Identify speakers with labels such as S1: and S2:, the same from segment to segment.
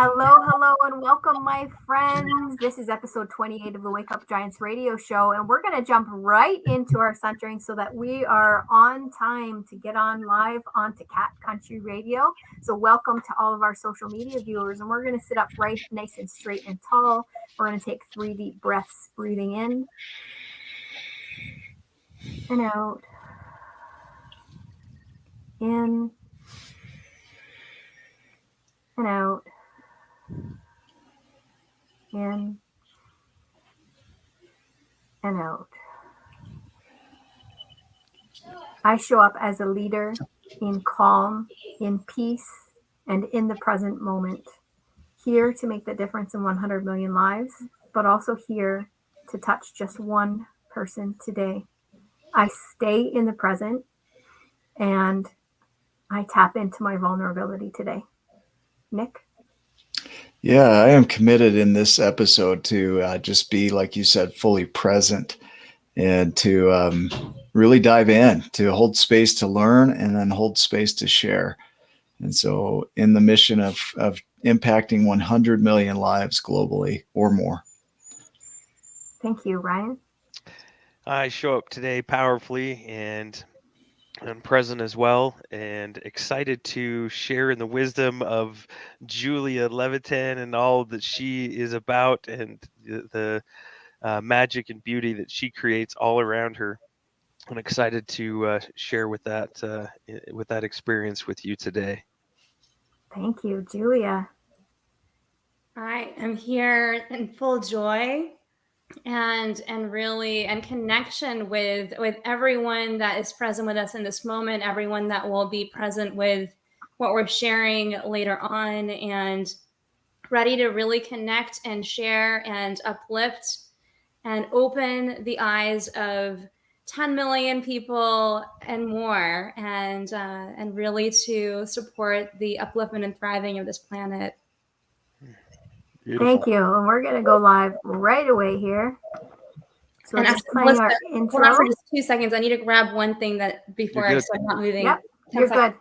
S1: Hello, and welcome, my friends. This is episode 28 of the Wake Up Giants radio show, and we're going to jump right into our centering so that we are on time to get on live onto Cat Country Radio. So welcome to all of our social media viewers, and we're going to sit up right nice and straight and tall. We're going to take 3 deep breaths, breathing in and out. In and out. In and out. I show up as a leader in calm, in peace, and in the present moment, here to make the difference in 100 million lives, but also here to touch just one person today. I stay in the present and I tap into my vulnerability today. Nick?
S2: Yeah, I am committed in this episode to just be, like you said, fully present and to really dive in, to hold space to learn and then hold space to share. And so in the mission of impacting 100 million lives globally or more.
S1: Thank you, Ryan.
S3: I show up today powerfully and I'm present as well and excited to share in the wisdom of Julia Levitan and all that she is about and the magic and beauty that she creates all around her. I'm excited to share with that experience with you today.
S1: Thank you, Julia.
S4: I am here in full joy and really and connection with everyone that is present with us in this moment, everyone that will be present with what we're sharing later on, and ready to really connect and share and uplift and open the eyes of 10 million people and more, and really to support the upliftment and thriving of this planet.
S3: Beautiful.
S1: Thank you. And we're going to go live right away here. So we're just playing our intro.
S4: Hold on for just 2 seconds. I need to grab one thing that before I start not moving.
S1: Yep, you're good.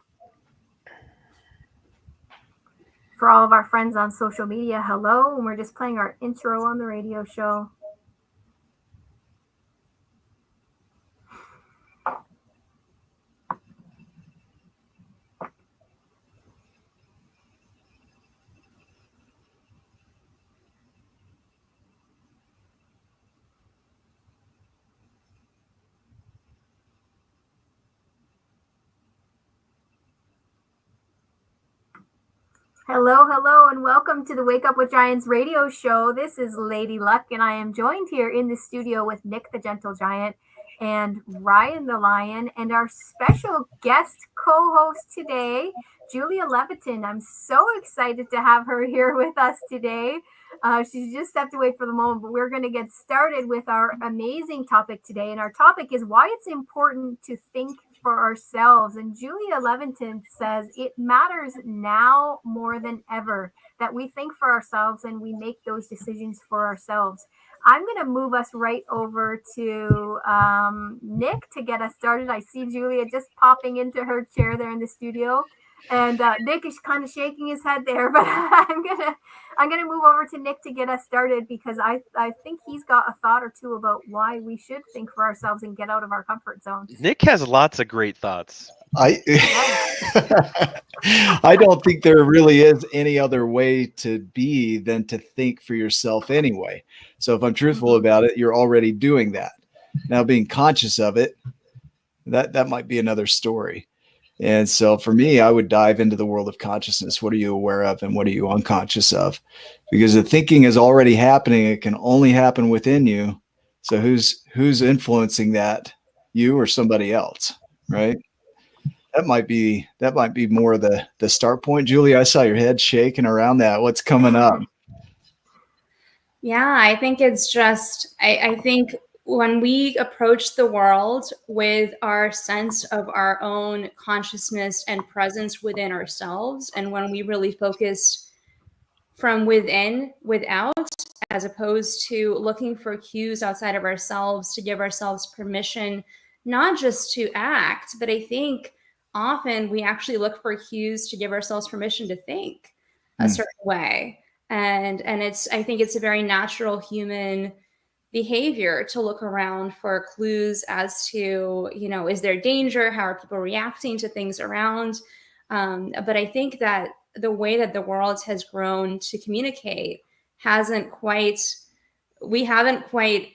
S1: For all of our friends on social media, hello. And we're just playing our intro on the radio show. Hello, and welcome to the Wake Up with Giants radio show. This is Lady Luck, and I am joined here in the studio with Nick the Gentle Giant and Ryan the Lion, and our special guest co-host today, Julia Levitan. I'm so excited to have her here with us today. She's just stepped away for the moment, but we're going to get started with our amazing topic today, and our topic is why it's important to think for ourselves. And Julia Levitan says it matters now more than ever that we think for ourselves and we make those decisions for ourselves. I'm going to move us right over to Nick to get us started. I see Julia just popping into her chair there in the studio, and Nick is kind of shaking his head there, but I'm gonna move over to Nick to get us started because I think he's got a thought or two about why we should think for ourselves and get out of our comfort zone.
S3: Nick has lots of great thoughts.
S2: I don't think there really is any other way to be than to think for yourself anyway. So if I'm truthful about it, you're already doing that. Now, being conscious of it, that might be another story. And so for me, I would dive into the world of consciousness. What are you aware of and what are you unconscious of? Because the thinking is already happening. It can only happen within you. So who's influencing that, you or somebody else, right? That might be more the start point. Julie, I saw your head shaking around that. What's coming up?
S4: Yeah, I think it's just, I think when we approach the world with our sense of our own consciousness and presence within ourselves, and when we really focus from within, without, as opposed to looking for cues outside of ourselves to give ourselves permission, not just to act, but I think often we actually look for cues to give ourselves permission to think. a certain way. And I think it's a very natural human behavior to look around for clues as to, is there danger? How are people reacting to things around? But I think that the way that the world has grown to communicate we haven't quite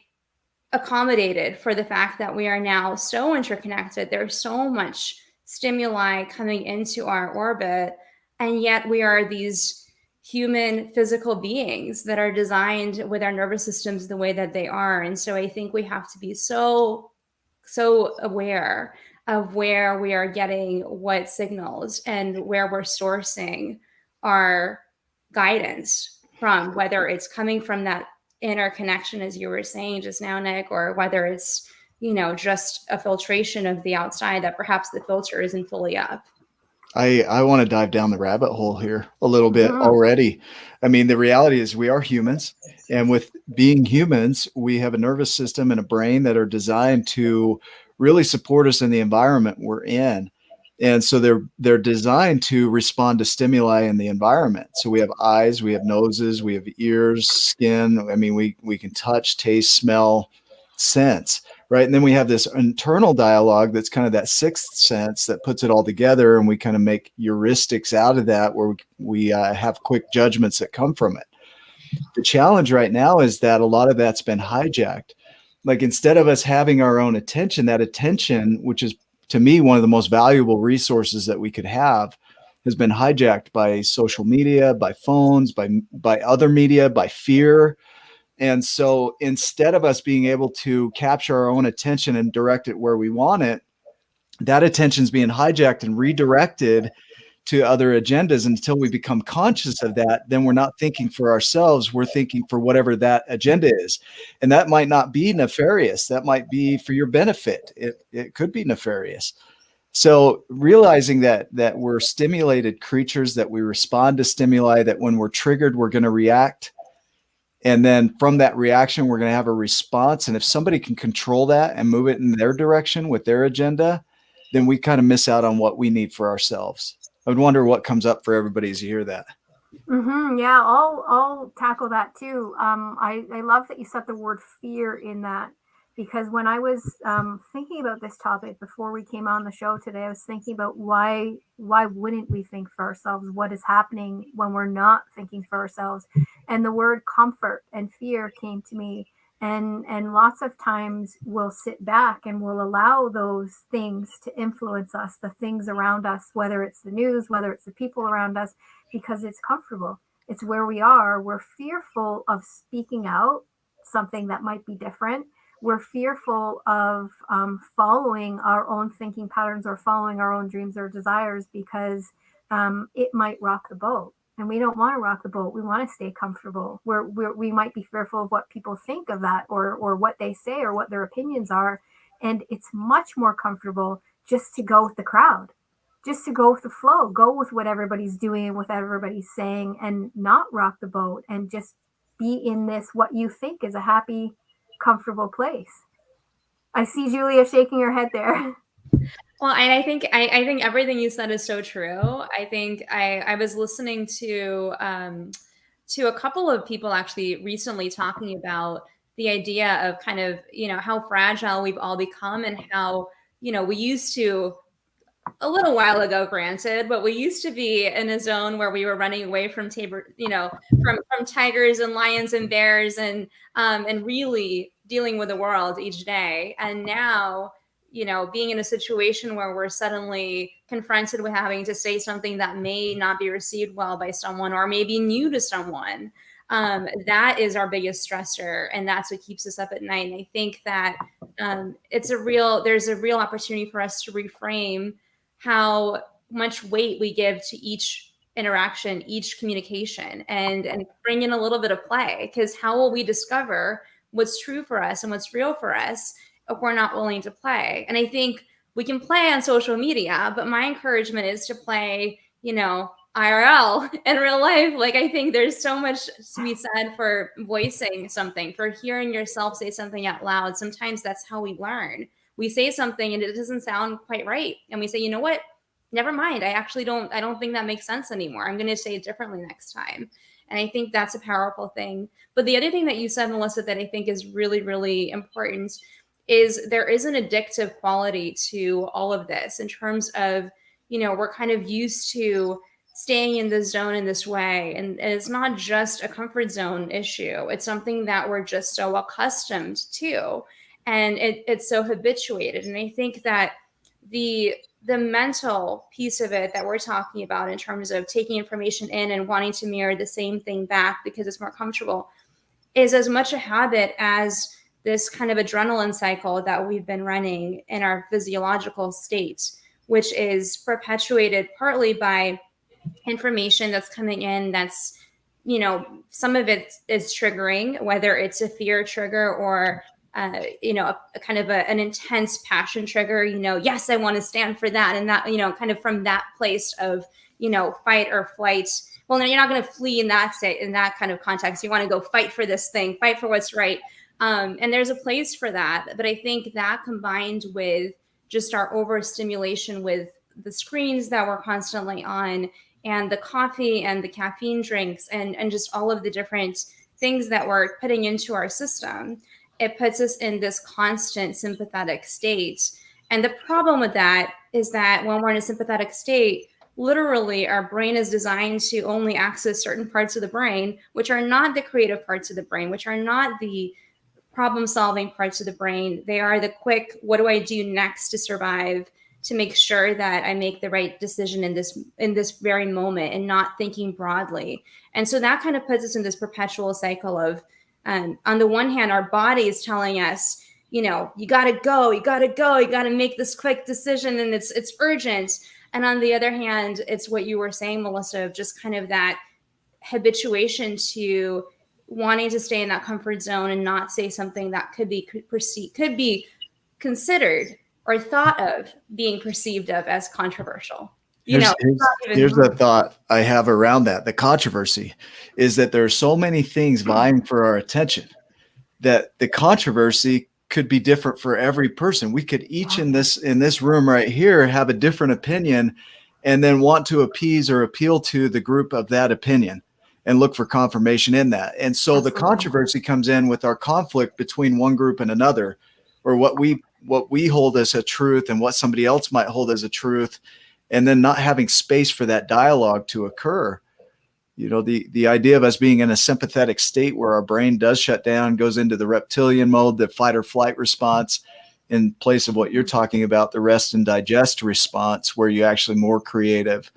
S4: accommodated for the fact that we are now so interconnected. There's so much stimuli coming into our orbit, and yet we are these human physical beings that are designed with our nervous systems the way that they are. And so I think we have to be so aware of where we are getting what signals and where we're sourcing our guidance from, whether it's coming from that inner connection, as you were saying just now, Nick, or whether it's, just a filtration of the outside that perhaps the filter isn't fully up.
S2: I want to dive down the rabbit hole here a little bit already. I mean, the reality is we are humans, and with being humans, we have a nervous system and a brain that are designed to really support us in the environment we're in. And so they're designed to respond to stimuli in the environment. So we have eyes, we have noses, we have ears, skin. I mean, we can touch, taste, smell, sense. Right. And then we have this internal dialogue that's kind of that sixth sense that puts it all together. And we kind of make heuristics out of that where we have quick judgments that come from it. The challenge right now is that a lot of that's been hijacked. Like instead of us having our own attention, that attention, which is to me one of the most valuable resources that we could have, has been hijacked by social media, by phones, by other media, by fear. And so instead of us being able to capture our own attention and direct it where we want it, that attention is being hijacked and redirected to other agendas. Until we become conscious of that, then we're not thinking for ourselves. We're thinking for whatever that agenda is. And that might not be nefarious. That might be for your benefit. It could be nefarious. So realizing that we're stimulated creatures, that we respond to stimuli, that when we're triggered, we're going to react. And then from that reaction, we're going to have a response. And if somebody can control that and move it in their direction with their agenda, then we kind of miss out on what we need for ourselves. I would wonder what comes up for everybody as you hear that.
S1: Yeah, I'll tackle that too. I love that you set the word fear in that, because when I was thinking about this topic before we came on the show today, I was thinking about why wouldn't we think for ourselves? What is happening when we're not thinking for ourselves? And the word comfort and fear came to me. And lots of times we'll sit back and we'll allow those things to influence us, the things around us, whether it's the news, whether it's the people around us, because it's comfortable. It's where we are. We're fearful of speaking out something that might be different. We're fearful of following our own thinking patterns or following our own dreams or desires because it might rock the boat. And we don't want to rock the boat. We want to stay comfortable. We might be fearful of what people think of that or what they say or what their opinions are. And it's much more comfortable just to go with the crowd, just to go with the flow, go with what everybody's doing and what everybody's saying and not rock the boat and just be in this, what you think is a happy, comfortable place. I see Julia shaking her head there.
S4: Well, and I think everything you said is so true. I think I was listening to a couple of people actually recently talking about the idea of kind of, how fragile we've all become and how, we used to, a little while ago, granted, but we used to be in a zone where we were running away from from tigers and lions and bears and really dealing with the world each day. And now, being in a situation where we're suddenly confronted with having to say something that may not be received well by someone or maybe new to someone, that is our biggest stressor, and that's what keeps us up at night. And I think that there's a real opportunity for us to reframe how much weight we give to each interaction, each communication, and bring in a little bit of play. Because how will we discover what's true for us and what's real for us if we're not willing to play? And I think we can play on social media, but my encouragement is to play, IRL in real life. Like, I think there's so much to be said for voicing something, for hearing yourself say something out loud. Sometimes that's how we learn. We say something and it doesn't sound quite right. And we say, you know what? never mind, I don't think that makes sense anymore. I'm going to say it differently next time. And I think that's a powerful thing. But the other thing that you said, Melissa, that I think is really, really important is there is an addictive quality to all of this in terms of, we're kind of used to staying in the zone in this way. And it's not just a comfort zone issue. It's something that we're just so accustomed to. And it's so habituated. And I think that the mental piece of it that we're talking about in terms of taking information in and wanting to mirror the same thing back because it's more comfortable is as much a habit as this kind of adrenaline cycle that we've been running in our physiological state, which is perpetuated partly by information that's coming in that's, some of it is triggering, whether it's a fear trigger or a kind of an intense passion trigger, yes, I want to stand for that. And that, kind of from that place of, fight or flight. Well, no, you're not going to flee in that state, in that kind of context. You want to go fight for this thing, fight for what's right. And there's a place for that. But I think that combined with just our overstimulation with the screens that we're constantly on and the coffee and the caffeine drinks and just all of the different things that we're putting into our system, it puts us in this constant sympathetic state. And the problem with that is that when we're in a sympathetic state, literally our brain is designed to only access certain parts of the brain, which are not the creative parts of the brain, which are not the problem solving parts of the brain. They are the quick, what do I do next to survive, to make sure that I make the right decision in this very moment and not thinking broadly. And so that kind of puts us in this perpetual cycle of, on the one hand, our body is telling us, you gotta go, you gotta make this quick decision and it's urgent. And on the other hand, it's what you were saying, Melissa, of just kind of that habituation to wanting to stay in that comfort zone and not say something that could be considered or thought of being perceived of as controversial.
S2: Here's the thought I have around that. The controversy is that there are so many things vying for our attention that the controversy could be different for every person. We could each in this room right here have a different opinion and then want to appease or appeal to the group of that opinion and look for confirmation in that. And so the controversy comes in with our conflict between one group and another, or what we hold as a truth and what somebody else might hold as a truth, and then not having space for that dialogue to occur. The idea of us being in a sympathetic state where our brain does shut down, goes into the reptilian mode, the fight or flight response, in place of what you're talking about, the rest and digest response, where you're actually more creative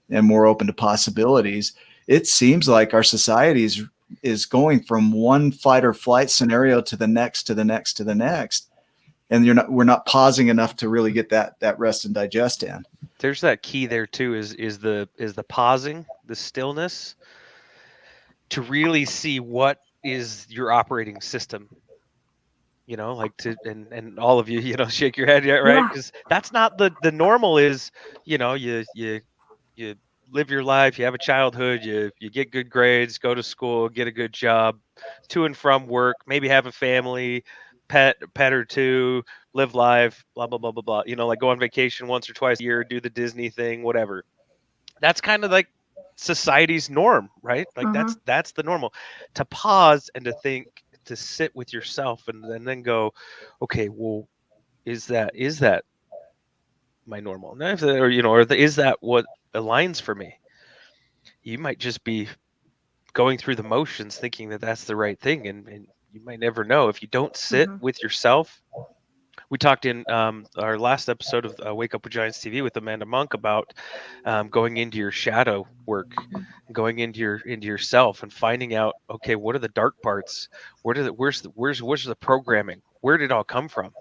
S2: and more open to possibilities. It seems like our society is going from one fight or flight scenario to the next, to the next, to the next. And we're not pausing enough to really get that rest and digest in.
S3: There's that key there too, is the pausing, the stillness, to really see what is your operating system. And all of you, shake your head, right? Because that's not the normal. Is you live your life, you have a childhood, you get good grades, go to school, get a good job, to and from work, maybe have a family, pet or two, live life, blah blah blah blah blah. Like go on vacation once or twice a year, do the Disney thing, whatever. That's kind of like society's norm, right? Like that's the normal. To pause and to think, to sit with yourself and then go, okay, well, is that my normal? Is that what aligns for me? You might just be going through the motions thinking that that's the right thing, and you might never know if you don't sit with yourself. We talked in our last episode of Wake Up with Giants TV with Amanda Monk about going into your shadow work, going into yourself and finding out, okay, what are the dark parts? Where's the programming? Where did it all come from?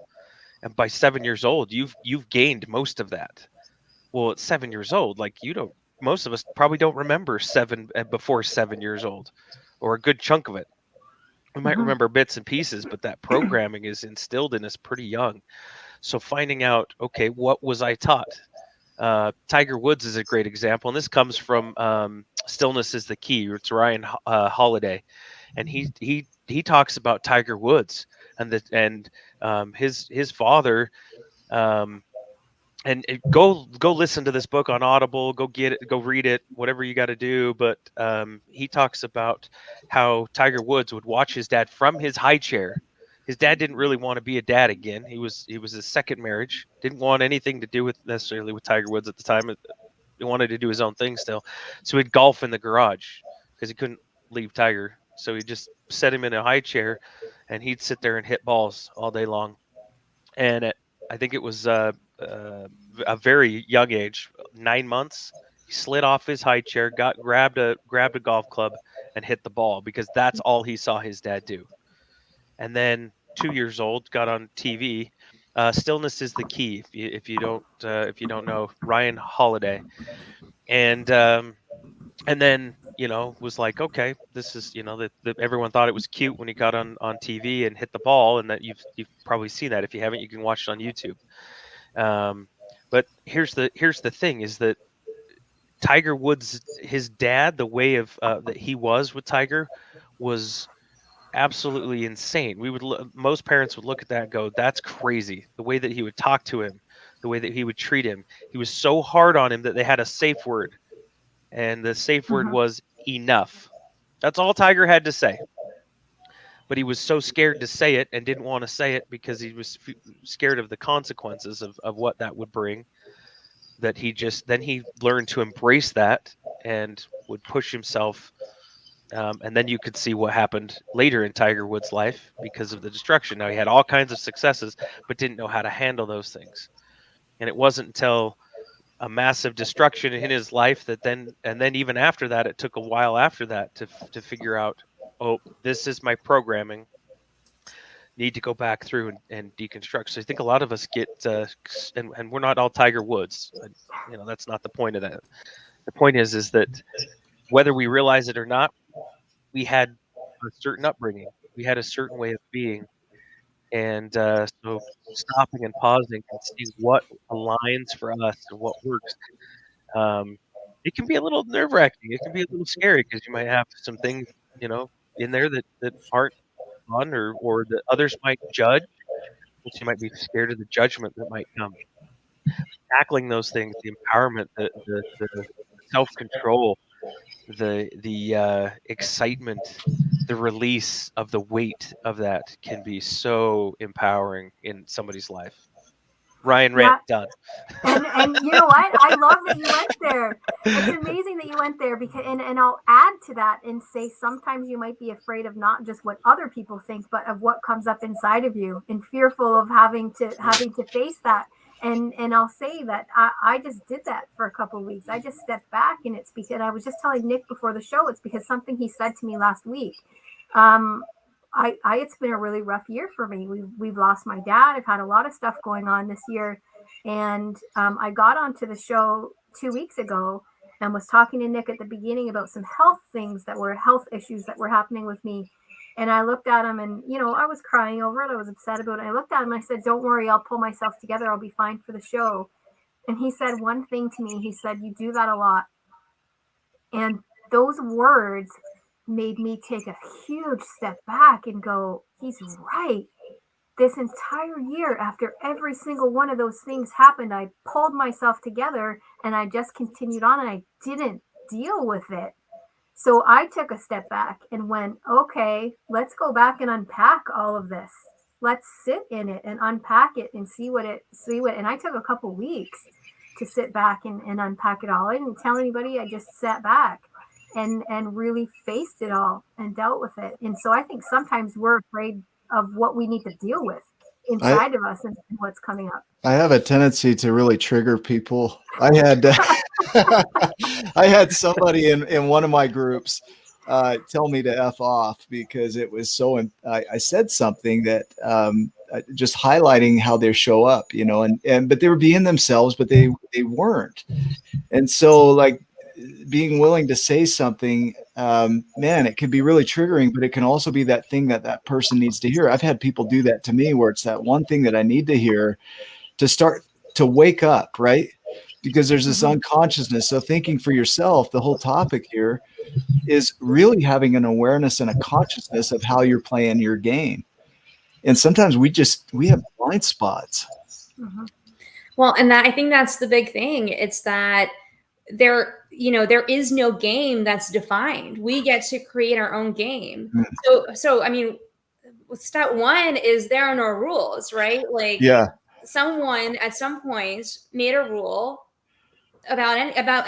S3: And by 7 years old, you've gained most of that. Well, at 7 years old, like most of us probably don't remember before 7 years old, or a good chunk of it. We might remember bits and pieces, but that programming is instilled in us pretty young. So finding out, okay, what was I taught? Tiger Woods is a great example, and this comes from Stillness is the Key. It's Ryan Holiday, and he talks about Tiger Woods and his father and go listen to this book on Audible. Go get it. Go read it. Whatever you got to do. But he talks about how Tiger Woods would watch his dad from his high chair. His dad didn't really want to be a dad again. He was his second marriage. Didn't want anything to do with necessarily with Tiger Woods at the time. He wanted to do his own thing still. So he'd golf in the garage because he couldn't leave Tiger. So he just set him in a high chair, and he'd sit there and hit balls all day long. And I think it was a very young age, 9 months. He slid off his high chair, grabbed a golf club, and hit the ball because that's all he saw his dad do. And then 2 years old, got on TV. Stillness is the key. If you don't know, Ryan Holiday, and then was like, okay, this is that everyone thought it was cute when he got on TV and hit the ball, and that you've probably seen that. If you haven't, you can watch it on YouTube. But here's the thing is that Tiger Woods, his dad, the way of that he was with Tiger was absolutely insane. Most parents would look at that and go, that's crazy. The way that he would talk to him, the way that he would treat him. He was so hard on him that they had a safe word. And the safe word was enough. That's all Tiger had to say. But he was so scared to say it and didn't want to say it because he was scared of the consequences of what that would bring, that then he learned to embrace that and would push himself. And then you could see what happened later in Tiger Woods' life because of the destruction. Now, he had all kinds of successes, but didn't know how to handle those things. And it wasn't until a massive destruction in his life and then even after that, it took a while after that to figure out, oh, this is my programming. Need to go back through and deconstruct. So I think a lot of us get, and we're not all Tiger Woods. That's not the point of that. The point is that whether we realize it or not, we had a certain upbringing. We had a certain way of being. And so stopping and pausing and seeing what aligns for us and what works. It can be a little nerve-wracking. It can be a little scary because you might have some things, in there that aren't fun or that others might judge, which you might be scared of the judgment that might come. Tackling those things, the empowerment, the self-control, the excitement, the release of the weight of that can be so empowering in somebody's life. Ryan rant done.
S1: And you know what? I love that you went there. It's amazing that you went there because and I'll add to that and say sometimes you might be afraid of not just what other people think, but of what comes up inside of you and fearful of having to face that. And I'll say that I just did that for a couple of weeks. I just stepped back, and it's because I was just telling Nick before the show, it's because something he said to me last week. It's been a really rough year for me. We've lost my dad. I've had a lot of stuff going on this year. And I got onto the show 2 weeks ago and was talking to Nick at the beginning about some health issues that were happening with me. And I looked at him and, I was crying over it. I was upset about it. I looked at him and I said, don't worry, I'll pull myself together. I'll be fine for the show. And he said one thing to me. He said, you do that a lot. And those words made me take a huge step back and go, he's right. This entire year, after every single one of those things happened, I pulled myself together and I just continued on and I didn't deal with it. So I took a step back and went, okay, let's go back and unpack all of this. Let's sit in it and unpack it and see what. And I took a couple weeks to sit back and unpack it all. I didn't tell anybody. I just sat back and really faced it all and dealt with it. And so I think sometimes we're afraid of what we need to deal with inside of us and what's coming up.
S2: I have a tendency to really trigger people. I had I had somebody in one of my groups tell me to F off because it was so. I said something that just highlighting how they show up, but they were being themselves, but they weren't. And so, like, being willing to say something, man, it can be really triggering, but it can also be that thing that person needs to hear. I've had people do that to me where it's that one thing that I need to hear to start to wake up, right? Because there's this unconsciousness. So thinking for yourself, the whole topic here is really having an awareness and a consciousness of how you're playing your game. And sometimes we have blind spots.
S4: Mm-hmm. Well, and that I think that's the big thing. It's that there is no game that's defined. We get to create our own game. So I mean, step one is there are no rules, right? Like,
S2: Yeah.
S4: someone at some point made a rule about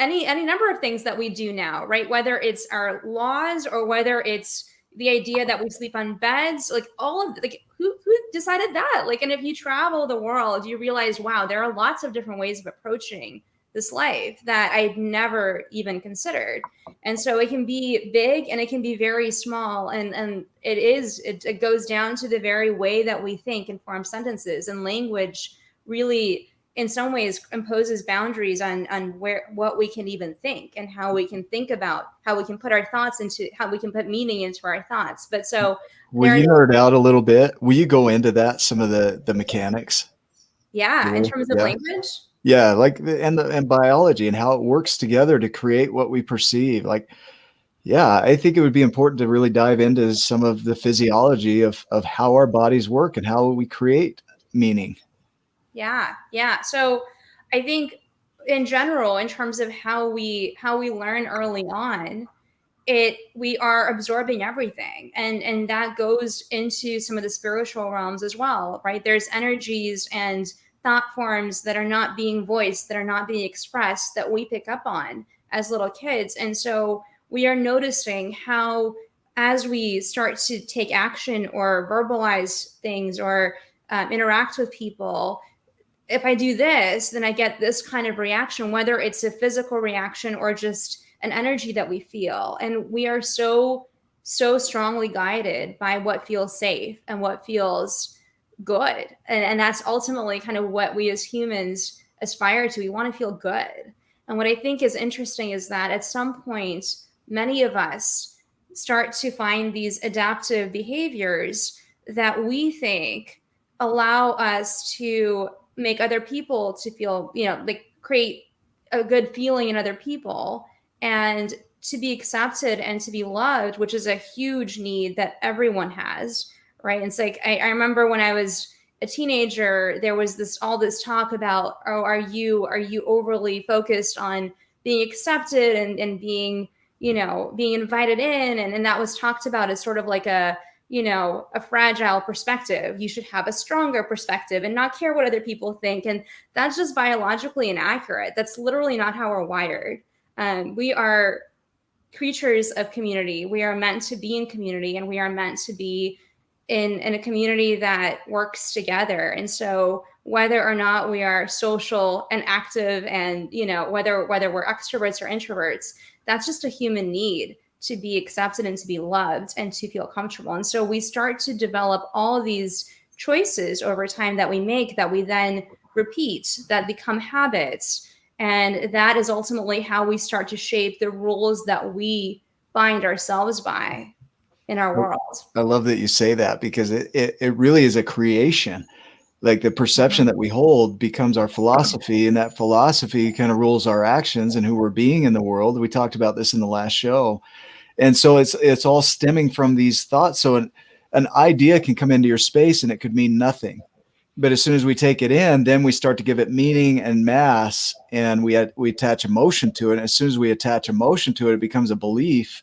S4: any number of things that we do now, right? Whether it's our laws or whether it's the idea that we sleep on beds, like all of like who decided that? Like, and if you travel the world, you realize, wow, there are lots of different ways of approaching this life that I'd never even considered. And so it can be big and it can be very small, and it goes down to the very way that we think and form sentences, and language really in some ways imposes boundaries on what we can even think, and how we can think about how we can put our thoughts into, how we can put meaning into our thoughts. But so
S2: Will you nerd out a little bit? Will you go into that, some of the mechanics?
S4: Yeah, in terms of language.
S2: Yeah, like and biology and how it works together to create what we perceive. Like, yeah, I think it would be important to really dive into some of the physiology of how our bodies work and how we create meaning.
S4: Yeah. So I think in general, in terms of how we learn early on, we are absorbing everything, and that goes into some of the spiritual realms as well, right? There's energies and thought forms that are not being voiced, that are not being expressed, that we pick up on as little kids. And so we are noticing how, as we start to take action or verbalize things or interact with people, if I do this, then I get this kind of reaction, whether it's a physical reaction or just an energy that we feel. And we are so strongly guided by what feels safe and what feels good. And that's ultimately kind of what we as humans aspire to. We want to feel good. And what I think is interesting is that at some point, many of us start to find these adaptive behaviors that we think allow us to make other people to feel, like create a good feeling in other people, and to be accepted and to be loved, which is a huge need that everyone has, right? It's like I remember when I was a teenager, there was all this talk about, oh, are you overly focused on being accepted and being, being invited in, and that was talked about as sort of like a fragile perspective. You should have a stronger perspective and not care what other people think. And that's just biologically inaccurate. That's literally not how we're wired. We are creatures of community. We are meant to be in community, and we are meant to be in a community that works together. And so whether or not we are social and active, and whether we're extroverts or introverts, that's just a human need to be accepted and to be loved and to feel comfortable. And so we start to develop all of these choices over time that we make, that we then repeat, that become habits. And that is ultimately how we start to shape the rules that we bind ourselves by in our world.
S2: I love that you say that, because it really is a creation. Like, the perception that we hold becomes our philosophy, and that philosophy kind of rules our actions and who we're being in the world. We talked about this in the last show. And so it's all stemming from these thoughts. So an idea can come into your space and it could mean nothing. But as soon as we take it in, then we start to give it meaning and mass, and we attach emotion to it. And as soon as we attach emotion to it, it becomes a belief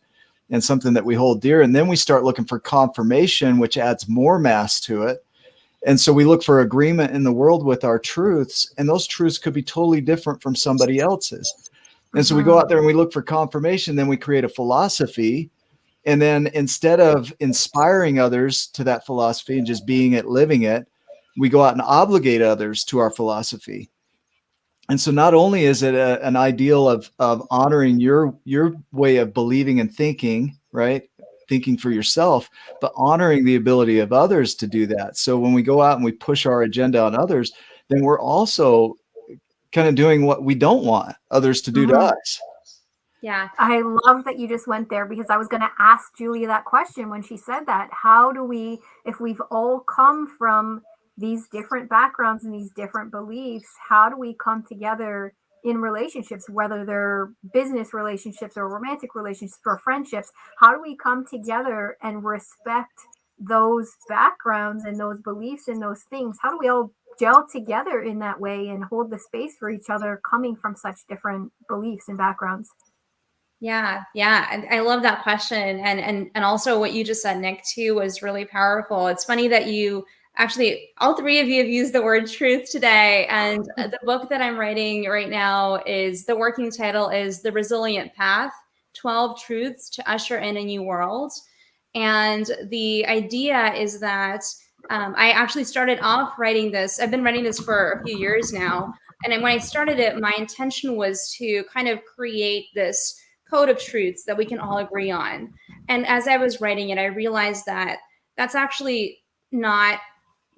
S2: and something that we hold dear. And then we start looking for confirmation, which adds more mass to it. And so we look for agreement in the world with our truths, and those truths could be totally different from somebody else's. And so we go out there and we look for confirmation, then we create a philosophy. And then instead of inspiring others to that philosophy and just being it, living it, we go out and obligate others to our philosophy. And so not only is it an ideal of honoring your way of believing and thinking, right? Thinking for yourself, but honoring the ability of others to do that. So when we go out and we push our agenda on others, then we're also kind of doing what we don't want others to do to us.
S4: Yeah.
S1: I love that you just went there, because I was going to ask Julia that question when she said that. How do we, if we've all come from these different backgrounds and these different beliefs, how do we come together in relationships, whether they're business relationships or romantic relationships or friendships? How do we come together and respect those backgrounds and those beliefs and those things? How do we all gel together in that way and hold the space for each other coming from such different beliefs and backgrounds?
S4: Yeah, yeah. I love that question. And also what you just said, Nick, too, was really powerful. It's funny that you actually, all three of you have used the word truth today. And the book that I'm writing right now the working title is The Resilient Path, 12 Truths to Usher in a New World. And the idea is that I actually started off writing this. I've been writing this for a few years now. And then when I started it, my intention was to kind of create this code of truths that we can all agree on. And as I was writing it, I realized that that's actually not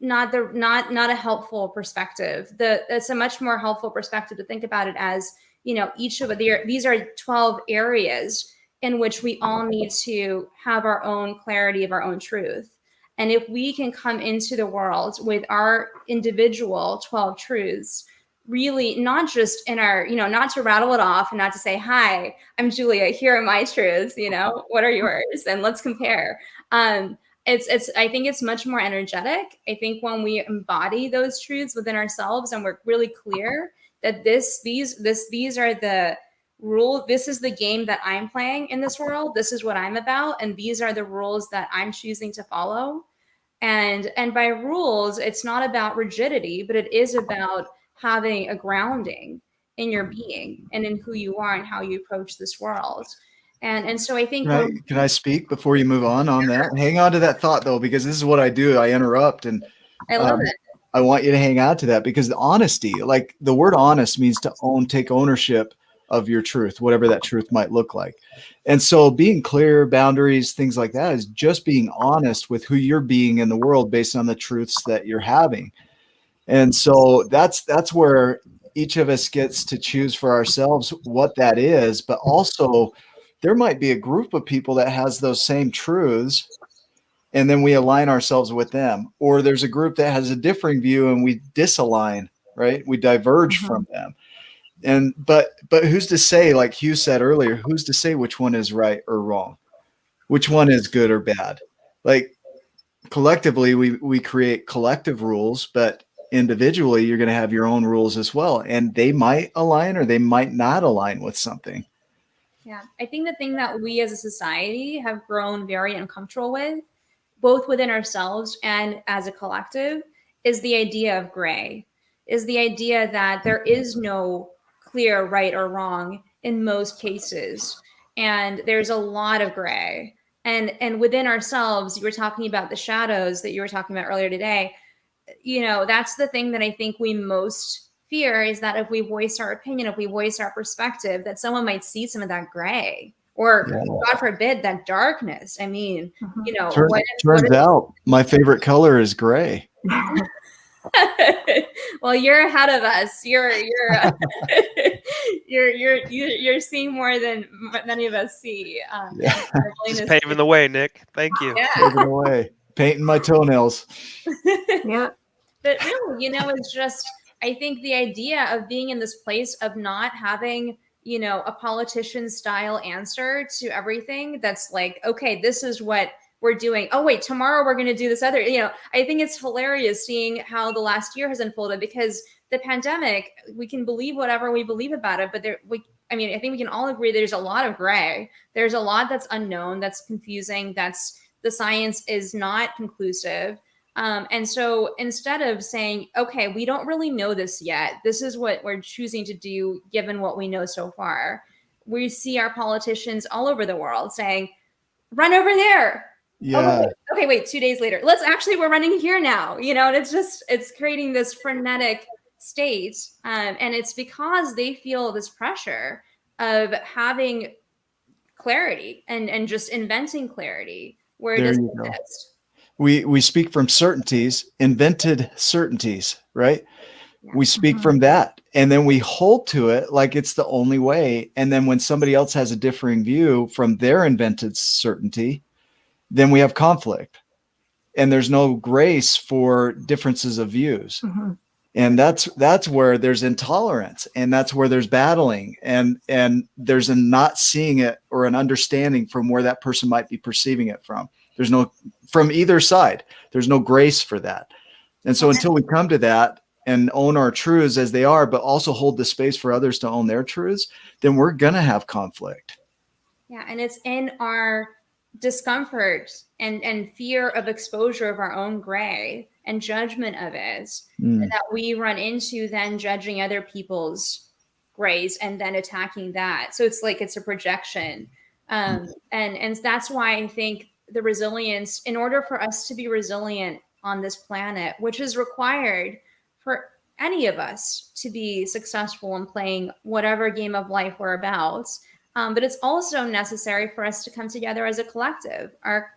S4: a helpful perspective. It's a much more helpful perspective to think about it as, each of these are 12 areas in which we all need to have our own clarity of our own truth. And if we can come into the world with our individual 12 truths, really not just in our, not to rattle it off and not to say, hi, I'm Julia, here are my truths, what are yours? And let's compare. I think it's much more energetic. I think when we embody those truths within ourselves and we're really clear that these are the rule, this is the game that I'm playing in this world, this is what I'm about, and these are the rules that I'm choosing to follow. And by rules, it's not about rigidity, but it is about having a grounding in your being and in who you are and how you approach this world. And so I think
S2: can I speak before you move on that? Hang on to that thought though, because this is what I do. I interrupt, and
S4: I love it.
S2: I want you to hang on to that, because the honesty, like the word honest, means to take ownership of your truth, whatever that truth might look like. And so being clear, boundaries, things like that is just being honest with who you're being in the world based on the truths that you're having. And so that's where each of us gets to choose for ourselves what that is. But also there might be a group of people that has those same truths, and then we align ourselves with them. Or there's a group that has a differing view and we disalign, right? We diverge from them. And but who's to say, like Hugh said earlier, who's to say which one is right or wrong, which one is good or bad? Like collectively, we create collective rules, but individually, you're going to have your own rules as well, and they might align or they might not align with something.
S4: Yeah, I think the thing that we as a society have grown very uncomfortable with, both within ourselves and as a collective, is the idea of gray, is the idea that there is no clear right or wrong in most cases. And there's a lot of gray. And within ourselves, you were talking about the shadows that you were talking about earlier today. That's the thing that I think we most fear, is that if we voice our opinion, if we voice our perspective, that someone might see some of that gray, or God forbid, that darkness. I mean,
S2: turns out my favorite color is gray.
S4: Well, you're ahead of us. You're seeing more than many of us see.
S3: Just paving the way, Nick. Thank you.
S4: Yeah.
S2: Paving the way, painting my toenails.
S1: Yeah.
S4: But really, it's just, I think the idea of being in this place of not having, a politician style answer to everything that's like, okay, this is what we're doing. Oh, wait, tomorrow we're going to do this other, I think it's hilarious seeing how the last year has unfolded, because the pandemic, we can believe whatever we believe about it, but I think we can all agree there's a lot of gray. There's a lot that's unknown, that's confusing, the science is not conclusive. And so instead of saying, okay, we don't really know this yet, this is what we're choosing to do given what we know so far, we see our politicians all over the world saying, run over there.
S2: Yeah.
S4: Okay, wait, 2 days later, we're running here now, and it's creating this frenetic state. And it's because they feel this pressure of having clarity and just inventing clarity where it doesn't exist.
S2: We speak from certainties, invented certainties, right? Yeah. We speak from that, and then we hold to it like it's the only way. And then when somebody else has a differing view from their invented certainty, then we have conflict, and there's no grace for differences of views. And that's where there's intolerance, and that's where there's battling, and there's a not seeing it or an understanding from where that person might be perceiving it from. There's no, from either side, there's no grace for that. And so until we come to that, and own our truths as they are, but also hold the space for others to own their truths, then we're going to have conflict.
S4: Yeah. And it's in our discomfort and fear of exposure of our own gray and judgment of it that we run into then judging other people's grays and then attacking that. So it's like it's a projection. And that's why I think the resilience, in order for us to be resilient on this planet, which is required for any of us to be successful in playing whatever game of life we're about, but it's also necessary for us to come together as a collective. Our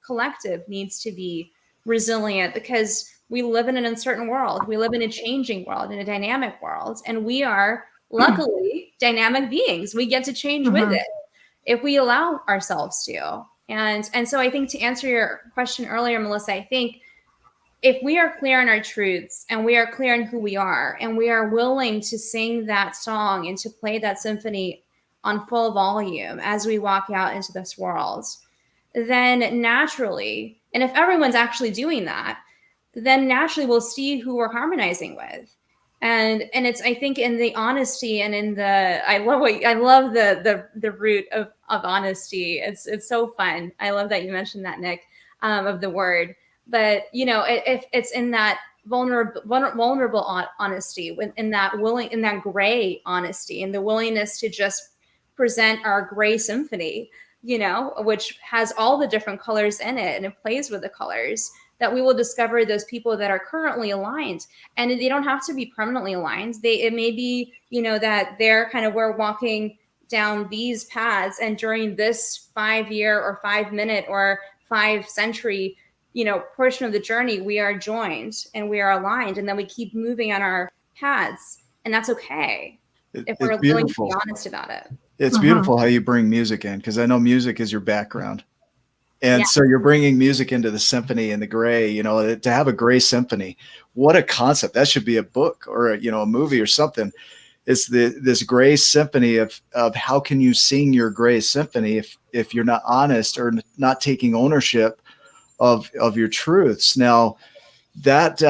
S4: collective needs to be resilient because we live in an uncertain world. We live in a changing world, in a dynamic world, and we are luckily dynamic beings. We get to change with it if we allow ourselves to. And so I think, to answer your question earlier, Melissa, I think if we are clear on our truths and we are clear on who we are and we are willing to sing that song and to play that symphony on full volume as we walk out into this world, then naturally, and if everyone's actually doing that, then naturally we'll see who we're harmonizing with. And it's, I think, in the honesty and in the, I love the root of honesty. It's so fun. I love that you mentioned that, Nick, of the word. But, you know, if it's in that vulnerable honesty, in that gray honesty, and the willingness to just present our gray symphony, you know, which has all the different colors in it and it plays with the colors, that we will discover those people that are currently aligned. And they don't have to be permanently aligned. It may be, you know, that they're kind of, we're walking down these paths, and during this 5-year or 5-minute or 5-century, you know, portion of the journey, we are joined and we are aligned, and then we keep moving on our paths, and that's okay if we're willing to be honest about it.
S2: It's beautiful how you bring music in, because I know music is your background. And so you're bringing music into the symphony and the gray, you know, to have a gray symphony. What a concept. That should be a book or a movie or something. It's this gray symphony of how can you sing your gray symphony if you're not honest or not taking ownership of your truths. Now that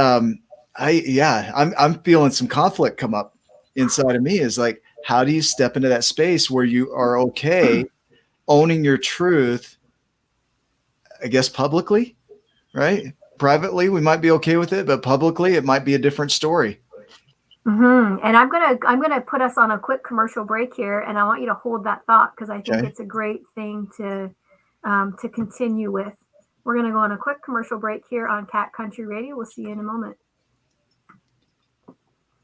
S2: I'm feeling some conflict come up inside of me, is like, how do you step into that space where you are okay owning your truth? I guess publicly, right? Privately, we might be okay with it, but publicly, it might be a different story.
S1: And I'm gonna put us on a quick commercial break here, and I want you to hold that thought, because I think it's a great thing to continue with. We're gonna go on a quick commercial break here on Cat Country Radio. We'll see you in a moment.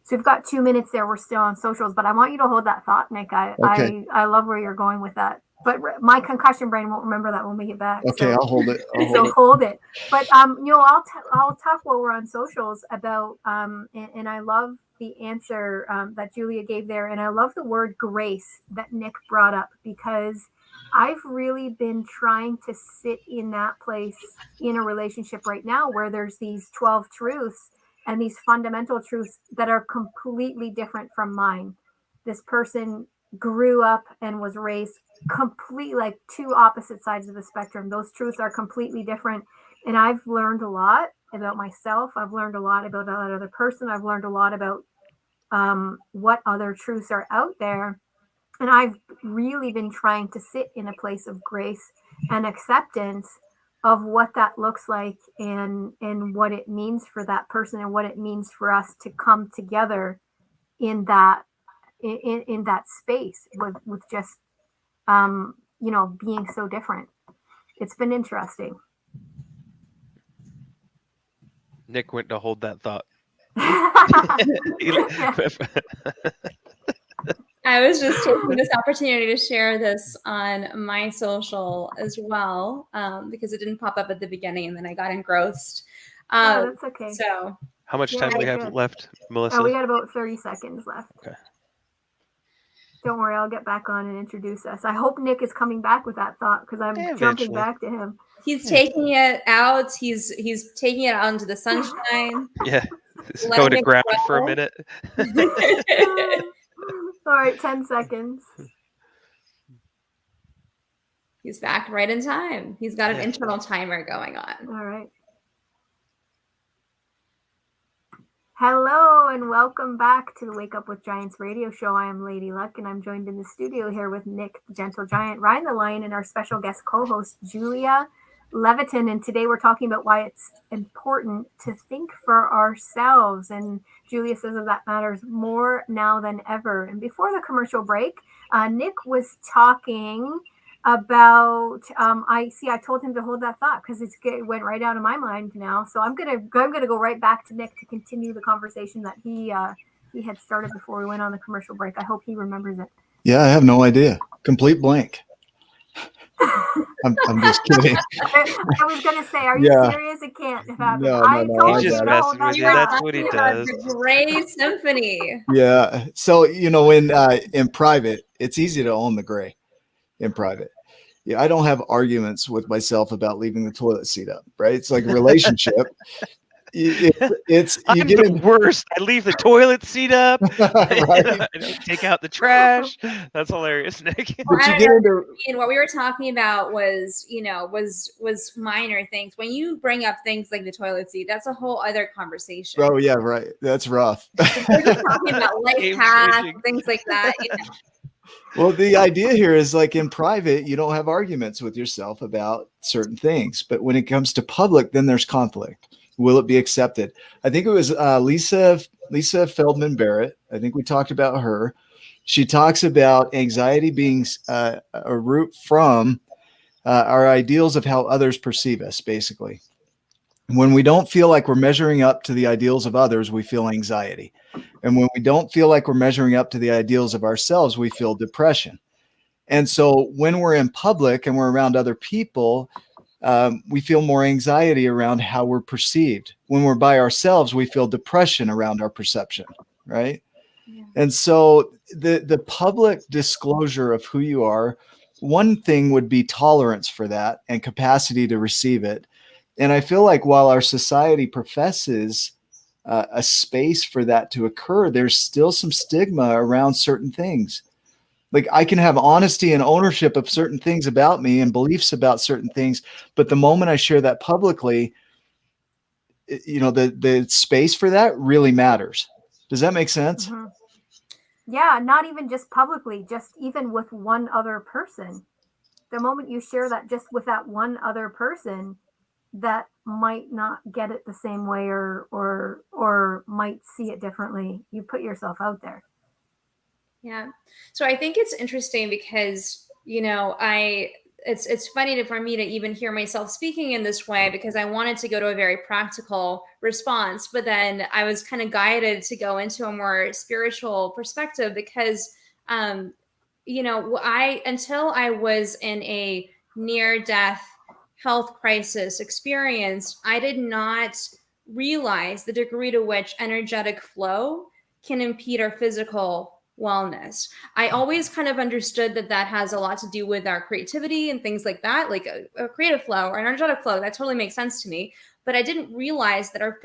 S1: So we've got 2 minutes there. We're still on socials, but I want you to hold that thought, Nick. I love where you're going with that. But my concussion brain won't remember that when we get back.
S2: Okay, so, I'll hold it.
S1: Hold it. But I'll talk while we're on socials about and I love the answer that Julia gave there, and I love the word grace that Nick brought up, because I've really been trying to sit in that place in a relationship right now where there's these 12 truths and these fundamental truths that are completely different from mine. This person grew up and was raised completely like two opposite sides of the spectrum. Those truths are completely different. And I've learned a lot about myself. I've learned a lot about that other person. I've learned a lot about what other truths are out there. And I've really been trying to sit in a place of grace and acceptance of what that looks like, and what it means for that person, and what it means for us to come together in that in that space with just being so different. It's been interesting.
S3: Nick went to hold that thought.
S4: I was just taking this opportunity to share this on my social as well, because it didn't pop up at the beginning, and then I got engrossed.
S1: That's okay.
S4: So,
S3: how much time do we have left, Melissa?
S1: We got about 30 seconds left.
S3: Okay.
S1: Don't worry, I'll get back on and introduce us. I hope Nick is coming back with that thought, because I'm jumping back to him.
S4: He's taking it out. He's taking it out into the sunshine.
S3: Yeah, go to ground for a minute.
S1: All right, 10 seconds.
S4: He's back right in time. He's got an internal timer going on.
S1: All right. Hello and welcome back to the Wake Up with Giants radio show. I am Lady Luck and I'm joined in the studio here with Nick, the Gentle Giant, Ryan the Lion, and our special guest co-host, Julia Levitan. And today we're talking about why it's important to think for ourselves. And Julia says that matters more now than ever. And before the commercial break, Nick was talking about I told him to hold that thought because it went right out of my mind now. So I'm gonna go right back to Nick to continue the conversation that he had started before we went on the commercial break. I hope he remembers it.
S2: Yeah, I have no idea. Complete blank. I'm just kidding.
S1: I was gonna say, are you serious? It can't happen.
S2: No,
S1: I told
S3: He's
S1: you
S3: just
S1: to
S3: messing
S1: hold
S3: with you.
S1: that
S3: That's
S1: thought.
S3: what he
S4: About
S3: does.
S4: the Gray Symphony.
S2: Yeah. So, in private, it's easy to own the gray in private. Yeah, I don't have arguments with myself about leaving the toilet seat up, right? It's like a relationship.
S3: I'm the worst. I leave the toilet seat up.
S2: Right?
S3: I don't take out the trash. That's hilarious, Nick.
S2: But you get into
S4: And what we were talking about was, was minor things. When you bring up things like the toilet seat, that's a whole other conversation.
S2: oh yeah, right. That's rough.
S4: We're just talking about life
S3: Game
S4: hacks,
S3: changing.
S4: things like that.
S2: Well, the idea here is like in private, you don't have arguments with yourself about certain things. But when it comes to public, then there's conflict. Will it be accepted? I think it was Lisa Feldman Barrett. I think we talked about her. She talks about anxiety being a root from our ideals of how others perceive us, basically. When we don't feel like we're measuring up to the ideals of others, we feel anxiety. And when we don't feel like we're measuring up to the ideals of ourselves, we feel depression. And so when we're in public and we're around other people, we feel more anxiety around how we're perceived. When we're by ourselves, we feel depression around our perception, right? Yeah. And so the public disclosure of who you are, one thing would be tolerance for that and capacity to receive it. And I feel like while our society professes a space for that to occur, there's still some stigma around certain things. Like I can have honesty and ownership of certain things about me and beliefs about certain things. But the moment I share that publicly, the space for that really matters. Does that make sense?
S1: Mm-hmm. Yeah, not even just publicly, just even with one other person. The moment you share that just with that one other person, that might not get it the same way or might see it differently. You put yourself out there.
S4: Yeah. So I think it's interesting because, it's funny for me to even hear myself speaking in this way because I wanted to go to a very practical response, but then I was kind of guided to go into a more spiritual perspective because, until I was in a near-death health crisis experience, I did not realize the degree to which energetic flow can impede our physical wellness. I always kind of understood that has a lot to do with our creativity and things like that, like a creative flow or energetic flow. That totally makes sense to me. But I didn't realize that our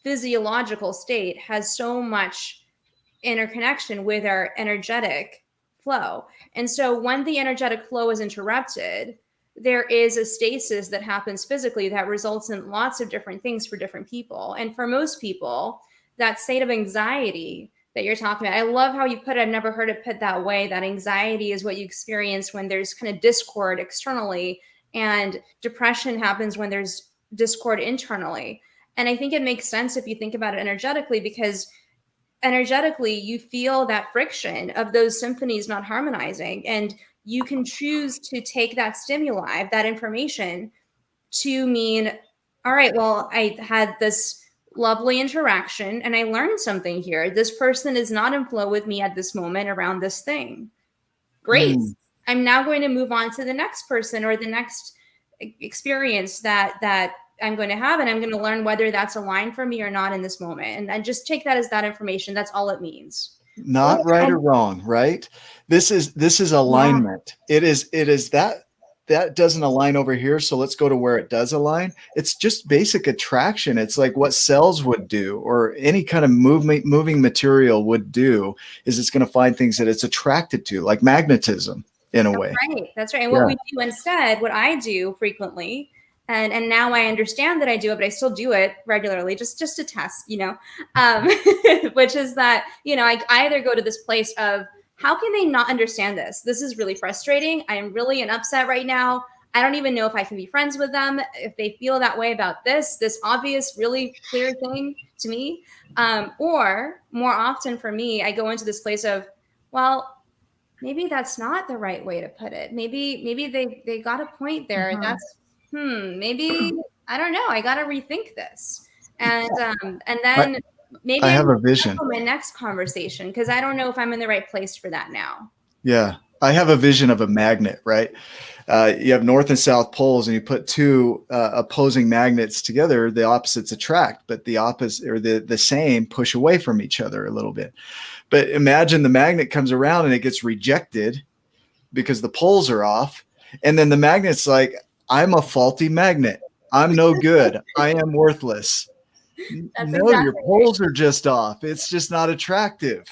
S4: physiological state has so much interconnection with our energetic flow. And so when the energetic flow is interrupted, there is a stasis that happens physically that results in lots of different things for different people. And for most people, that state of anxiety that you're talking about, I love how you put it. I've never heard it put that way, that anxiety is what you experience when there's kind of discord externally, and depression happens when there's discord internally. And I think it makes sense if you think about it energetically, because energetically you feel that friction of those symphonies not harmonizing, and you can choose to take that stimuli, that information, to mean, all right, well, I had this lovely interaction and I learned something here. This person is not in flow with me at this moment around this thing. Great. I'm now going to move on to the next person or the next experience that I'm going to have, and I'm going to learn whether that's aligned for me or not in this moment. And I just take that as that information. That's all it means.
S2: Not right or wrong, right? This is alignment. Yeah. It is that doesn't align over here, so let's go to where it does align. It's just basic attraction. It's like what cells would do, or any kind of moving material would do, is it's going to find things that it's attracted to, like magnetism in a way.
S4: Right. That's right. And what we do instead, what I do frequently And now I understand that I do it, but I still do it regularly, just to test, which is that, I either go to this place of, how can they not understand this? This is really frustrating. I am really in upset right now. I don't even know if I can be friends with them if they feel that way about this obvious, really clear thing to me. Or more often for me, I go into this place of, well, maybe that's not the right way to put it. Maybe they got a point there.
S1: Mhm.
S4: That's maybe, I don't know. I got to rethink this. And then maybe
S2: I
S4: I
S2: have
S4: need
S2: a
S4: to
S2: vision.
S4: tackle my next conversation, because I don't know if I'm in the right place for that now.
S2: Yeah. I have a vision of a magnet, right? You have north and south poles, and you put two opposing magnets together, the opposites attract, but the opposite or the same push away from each other a little bit. But imagine the magnet comes around and it gets rejected because the poles are off. And then the magnet's like, I'm a faulty magnet. I'm no good. I am worthless.
S4: That's
S2: No, your
S4: exactly right.
S2: poles are just off. It's just not attractive.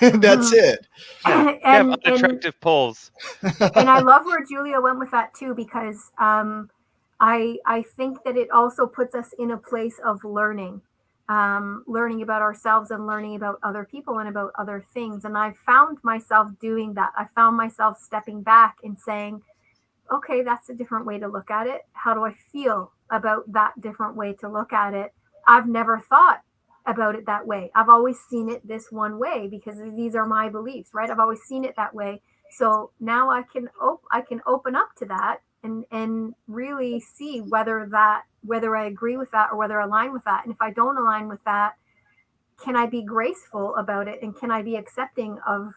S2: That's it.
S3: Yeah, you have unattractive poles.
S1: And I love where Julia went with that too, because I think that it also puts us in a place of learning, learning about ourselves and learning about other people and about other things. And I found myself doing that. I found myself stepping back and saying, okay, that's a different way to look at it. How do I feel about that different way to look at it? I've never thought about it that way. I've always seen it this one way because these are my beliefs, right? I've always seen it that way. So now I can open up to that and really see whether I agree with that or whether I align with that. And if I don't align with that, can I be graceful about it, and can I be accepting of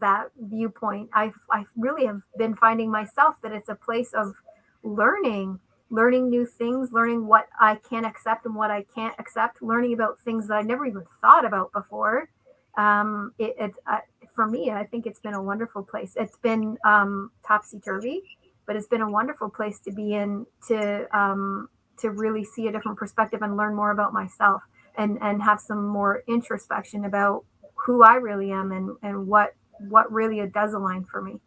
S1: that viewpoint? I really have been finding myself that it's a place of learning new things, learning what I can accept and what I can't accept, learning about things that I never even thought about before. For me, I think it's been a wonderful place. It's been topsy-turvy, but it's been a wonderful place to be in, to really see a different perspective and learn more about myself, and have some more introspection about who I really am and what really does align for me.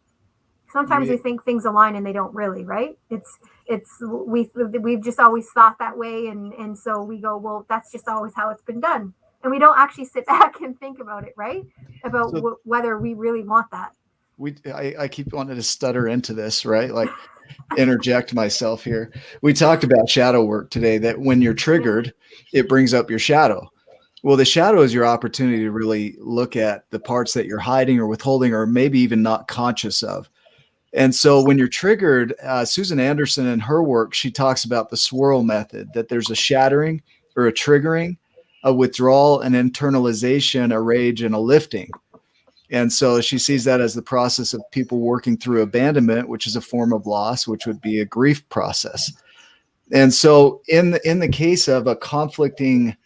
S1: Sometimes we think things align and they don't really, right? We've just always thought that way, and so we go, well, that's just always how it's been done, and we don't actually sit back and think about it, right? About whether we really want that.
S2: I keep wanting to stutter into this, right? Like interject myself here. We talked about shadow work today, that when you're triggered, it brings up your shadow. Well, the shadow is your opportunity to really look at the parts that you're hiding or withholding, or maybe even not conscious of. And so when you're triggered, Susan Anderson in her work, she talks about the swirl method, that there's a shattering or a triggering, a withdrawal, an internalization, a rage, and a lifting. And so she sees that as the process of people working through abandonment, which is a form of loss, which would be a grief process. And so in the case of a conflicting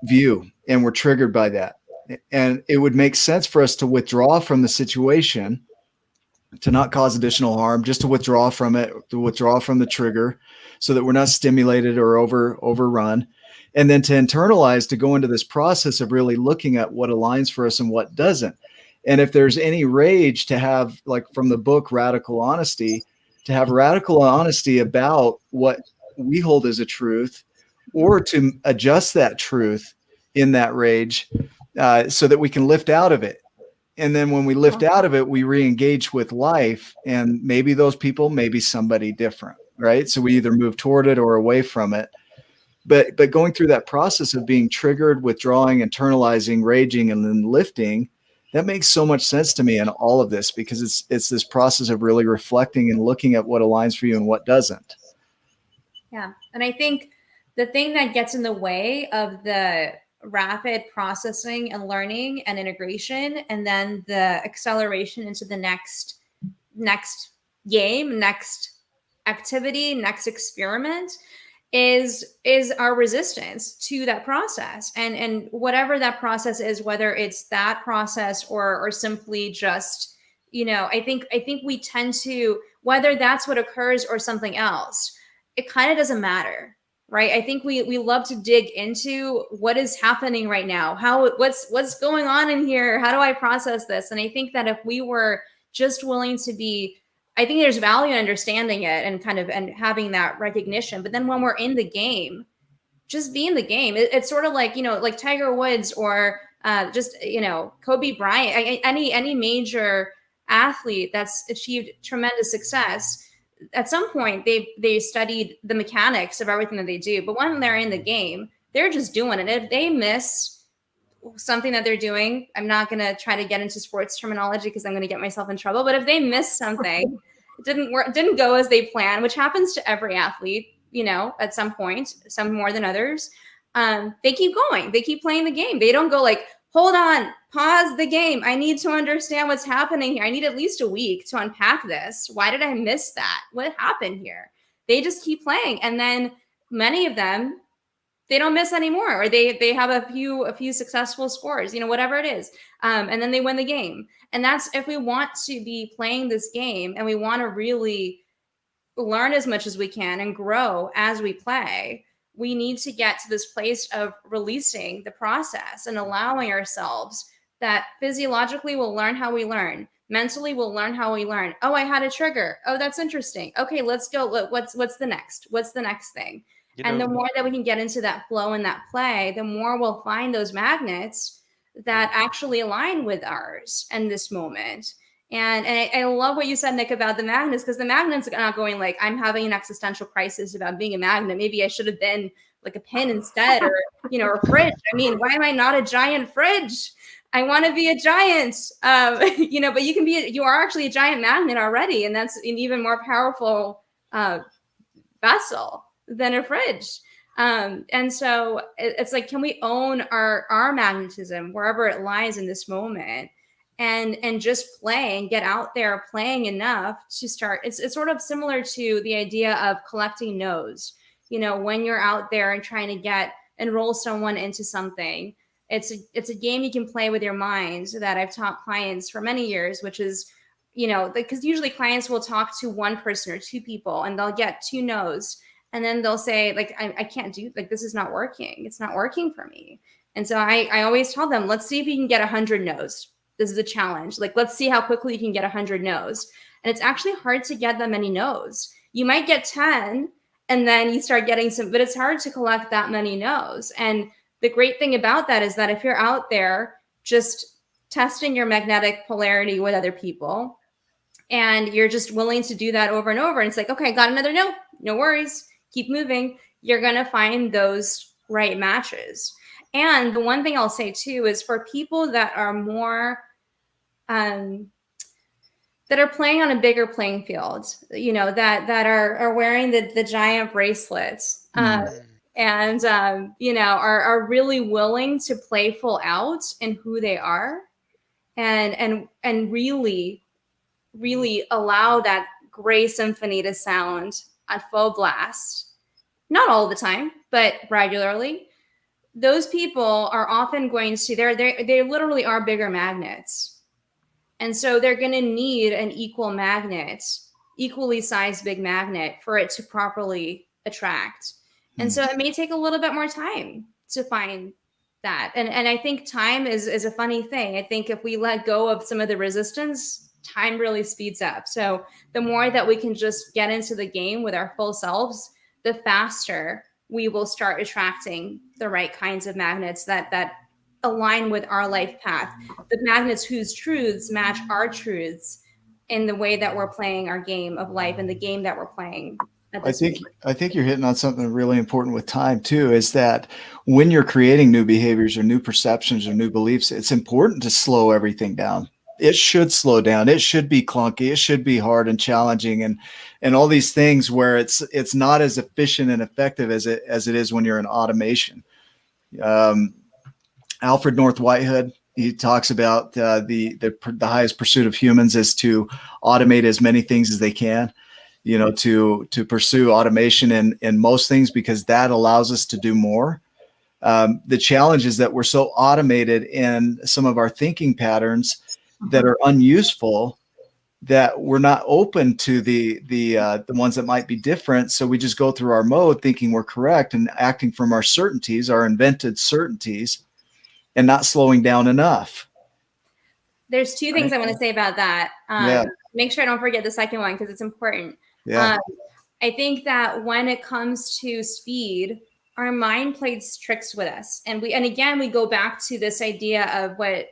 S2: view, and we're triggered by that, and it would make sense for us to withdraw from the situation, to not cause additional harm, just to withdraw from it, to withdraw from the trigger so that we're not stimulated or overrun. And then to internalize, to go into this process of really looking at what aligns for us and what doesn't. And if there's any rage, to have, like from the book, Radical Honesty, to have radical honesty about what we hold as a truth, or to adjust that truth in that rage so that we can lift out of it. And then when we lift out of it, we re-engage with life, and maybe those people, maybe somebody different, right? So we either move toward it or away from it. But going through that process of being triggered, withdrawing, internalizing, raging, and then lifting, that makes so much sense to me in all of this, because it's this process of really reflecting and looking at what aligns for you and what doesn't.
S4: Yeah. And I think the thing that gets in the way of the rapid processing and learning and integration, and then the acceleration into the next game, next activity, next experiment, is our resistance to that process. And whatever that process is, whether it's that process or simply just, I think we tend to, whether that's what occurs or something else, it kind of doesn't matter. Right. I think we love to dig into what is happening right now. What's going on in here? How do I process this? And I think that if we were just willing to be, I think there's value in understanding it and and having that recognition. But then when we're in the game, just be in the game. It's sort of like, like Tiger Woods or Kobe Bryant, any major athlete that's achieved tremendous success. At some point, they studied the mechanics of everything that they do. But when they're in the game, they're just doing it. If they miss something that they're doing, I'm not going to try to get into sports terminology because I'm going to get myself in trouble. But if they miss something, it didn't go as they planned, which happens to every athlete, at some point, some more than others. They keep going. They keep playing the game. They don't go like, hold on, pause the game. I need to understand what's happening here. I need at least a week to unpack this. Why did I miss that? What happened here? They just keep playing. And then many of them, they don't miss anymore, or they have a few successful scores, whatever it is. And then they win the game. And that's, if we want to be playing this game and we want to really learn as much as we can and grow as we play, we need to get to this place of releasing the process and allowing ourselves that physiologically we'll learn how we learn. Mentally, we'll learn how we learn. Oh, I had a trigger. Oh, that's interesting. Okay, let's go. What's the next? What's the next thing? And the more that we can get into that flow and that play, the more we'll find those magnets that actually align with ours in this moment. And I love what you said, Nick, about the magnets, because the magnets are not going like, I'm having an existential crisis about being a magnet. Maybe I should have been like a pin instead, or, a fridge. I mean, why am I not a giant fridge? I want to be a giant, but you are actually a giant magnet already. And that's an even more powerful vessel than a fridge. And so it's like, can we own our magnetism wherever it lies in this moment, and just play and get out there playing enough to start. It's sort of similar to the idea of collecting no's. When you're out there and trying to enroll someone into something, it's a game you can play with your mind that I've taught clients for many years, which is, because usually clients will talk to one person or two people and they'll get 2 no's. And then they'll say, like, I can't do, like, this is not working. It's not working for me. And so I always tell them, let's see if you can get 100 no's. This is a challenge. Like, let's see how quickly you can get 100 no's. And it's actually hard to get that many no's. You might get 10 and then you start getting some, but it's hard to collect that many no's. And the great thing about that is that if you're out there just testing your magnetic polarity with other people, and you're just willing to do that over and over, and it's like, okay, got another no, no worries. Keep moving, you're going to find those right matches. And the one thing I'll say too is for people that are more, that are playing on a bigger playing field, that are wearing the giant bracelets, and are really willing to play full out in who they are, and really, really allow that gray symphony to sound at full blast, not all the time, but regularly. Those people are often going to, they literally are bigger magnets. And so they're going to need an equally sized big magnet for it to properly attract. And so it may take a little bit more time to find that. And I think time is a funny thing. I think if we let go of some of the resistance, time really speeds up. So the more that we can just get into the game with our full selves, the faster we will start attracting the right kinds of magnets that align with our life path. The magnets whose truths match our truths in the way that we're playing our game of life and the game that we're playing.
S2: I think you're hitting on something really important with time too, is that when you're creating new behaviors or new perceptions or new beliefs, it's important to slow everything down. It should slow down. It should be clunky. It should be hard and challenging, and all these things where it's not as efficient and effective as it is when you're in automation. Alfred North Whitehead, he talks about the highest pursuit of humans is to automate as many things as they can. To pursue automation in most things, because that allows us to do more. The challenge is that we're so automated in some of our thinking patterns that are unuseful, that we're not open to the ones that might be different. So we just go through our mode thinking we're correct and acting from our certainties, our invented certainties, and not slowing down enough.
S4: There's two things I want to say about that.
S2: Yeah.
S4: Make sure I don't forget the second one because it's important.
S2: Yeah.
S4: I think that when it comes to speed, our mind plays tricks with us, and again we go back to this idea of what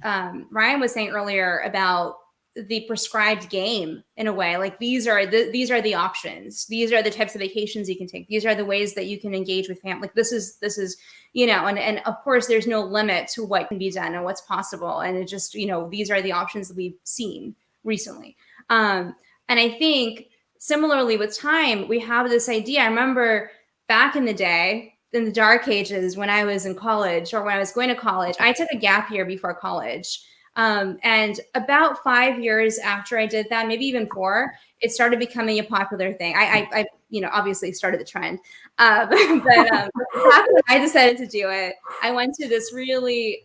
S4: Ryan was saying earlier about the prescribed game in a way. Like these are the options. These are the types of vacations you can take. These are the ways that you can engage with family. Like this is and of course there's no limit to what can be done and what's possible. And it just these are the options that we've seen recently. And I think similarly with time, we have this idea. I remember back in the day, in the dark ages, when I was in college or when I was going to college, I took a gap year before college. And about 5 years after I did that, maybe even 4, it started becoming a popular thing. I obviously started the trend. But after I decided to do it, I went to this really,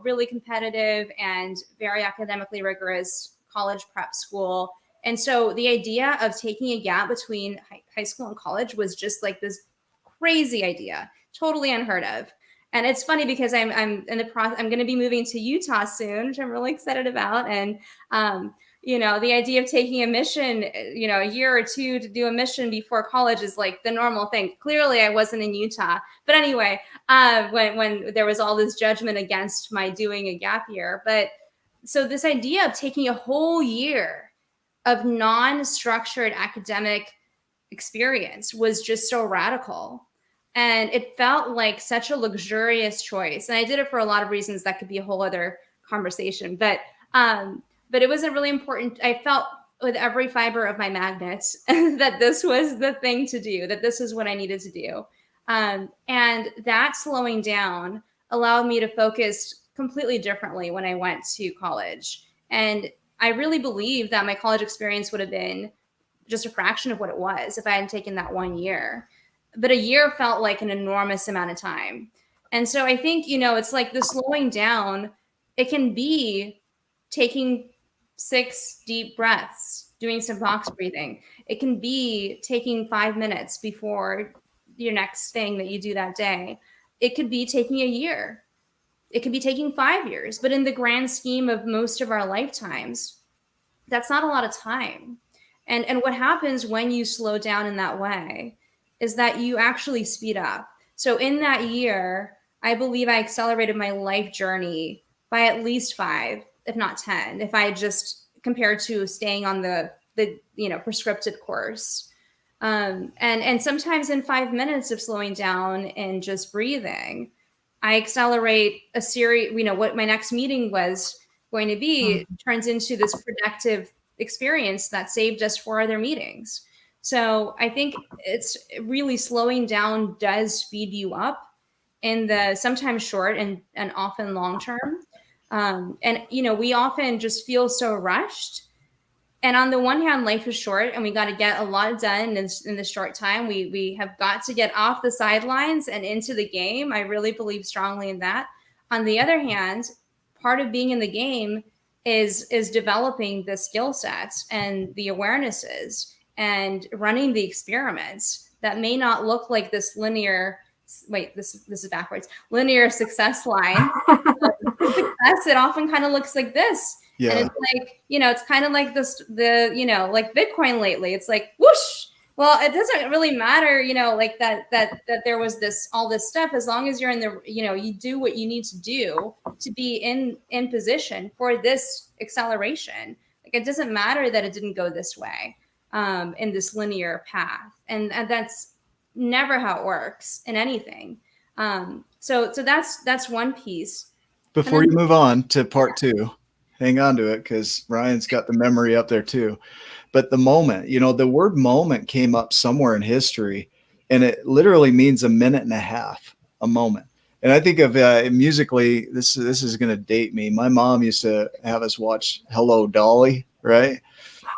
S4: really competitive and very academically rigorous college prep school. And so the idea of taking a gap between high school and college was just like this crazy idea, totally unheard of. And it's funny because I'm in the process. I'm going to be moving to Utah soon, which I'm really excited about. And the idea of taking a mission, a year or two to do a mission before college is like the normal thing. Clearly, I wasn't in Utah, but anyway, when there was all this judgment against my doing a gap year, but so this idea of taking a whole year of non-structured academic experience was just so radical. And it felt like such a luxurious choice. And I did it for a lot of reasons that could be a whole other conversation. But it was a really important. I felt with every fiber of my magnet that this was the thing to do, that this is what I needed to do. And that slowing down allowed me to focus completely differently when I went to college. And I really believe that my college experience would have been just a fraction of what it was if I hadn't taken that 1 year. But a year felt like an enormous amount of time. And so I think, it's like the slowing down, it can be taking 6 deep breaths, doing some box breathing. It can be taking 5 minutes before your next thing that you do that day. It could be taking a year. It could be taking 5 years. But in the grand scheme of most of our lifetimes, that's not a lot of time. And what happens when you slow down in that way is that you actually speed up. So in that year, I believe I accelerated my life journey by at least 5, if not 10, if I just compared to staying on the prescripted course. And sometimes in 5 minutes of slowing down and just breathing, I accelerate a series, what my next meeting was going to be turns into this productive experience that saved us 4 other meetings. So I think it's really slowing down does speed you up in the sometimes short and often long term. And we often just feel so rushed. And on the one hand, life is short and we got to get a lot done in this short time. We have got to get off the sidelines and into the game. I really believe strongly in that. On the other hand, part of being in the game is developing the skill sets and the awarenesses and running the experiments that may not look like this linear. Wait, this is backwards. Linear success line. Success, it often kind of looks like this. Yeah. And it's like, it's kind of like this, like Bitcoin lately. It's like whoosh. Well, it doesn't really matter, like that there was all this stuff, as long as you're in the, you do what you need to do to be in position for this acceleration. Like it doesn't matter that it didn't go this way in this linear path. And that's never how it works in anything. So that's one piece.
S2: Before you move on to part 2, hang on to it because Ryan's got the memory up there too. But the moment, the word moment came up somewhere in history, and it literally means a minute and a half, a moment. And I think of musically, this is going to date me. My mom used to have us watch Hello, Dolly, right?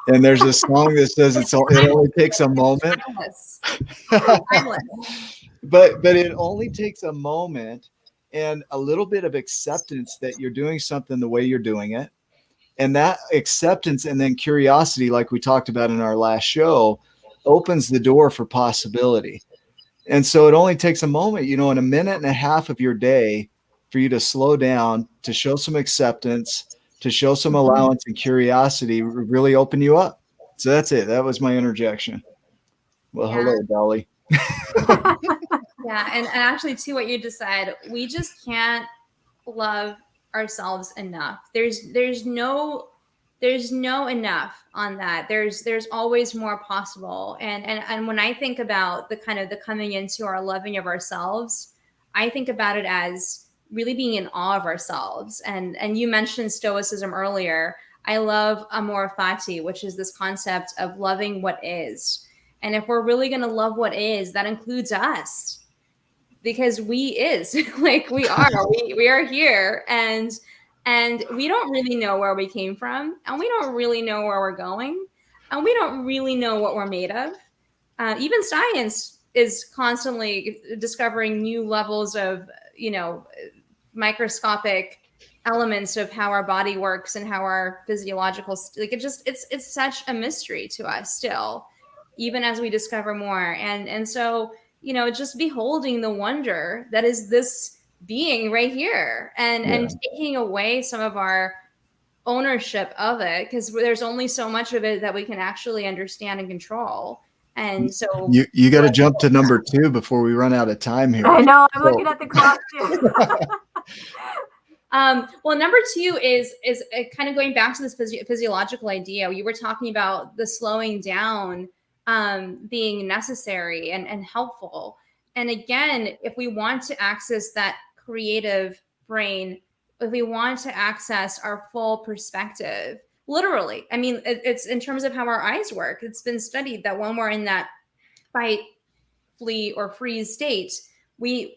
S2: And there's a song that says it only takes a moment. But it only takes a moment and a little bit of acceptance that you're doing something the way you're doing it. And that acceptance and then curiosity, like we talked about in our last show, opens the door for possibility. And so it only takes a moment, in a minute and a half of your day, for you to slow down, to show some acceptance, to show some allowance and curiosity, really open you up. So that's it. That was my interjection. Well,
S4: Yeah.
S2: hello, Dolly.
S4: Yeah, and actually, too, what you just said, we just can't love ourselves enough. There's no enough on that. There's always more possible. And when I think about the kind of the coming into our loving of ourselves, I think about it as really being in awe of ourselves. And you mentioned stoicism earlier. I love amor fati, which is this concept of loving what is. And if we're really going to love what is, that includes us, because we is like we are here, and we don't really know where we came from, and we don't really know where we're going, and we don't really know what we're made of. Even science is constantly discovering new levels of microscopic elements of how our body works and how our physiological it's such a mystery to us still, even as we discover more. And so just beholding the wonder that is this being right here, and taking away some of our ownership of it, because there's only so much of it that we can actually understand and control. And so
S2: you got to jump to number 2 before we run out of time here.
S1: I know. I'm looking at the clock too.
S4: Well, number 2 is kind of going back to this physiological idea. You were talking about the slowing down being necessary and helpful. And again, if we want to access that creative brain, if we want to access our full perspective, literally, I mean, it's in terms of how our eyes work. It's been studied that when we're in that fight, flee, or freeze state,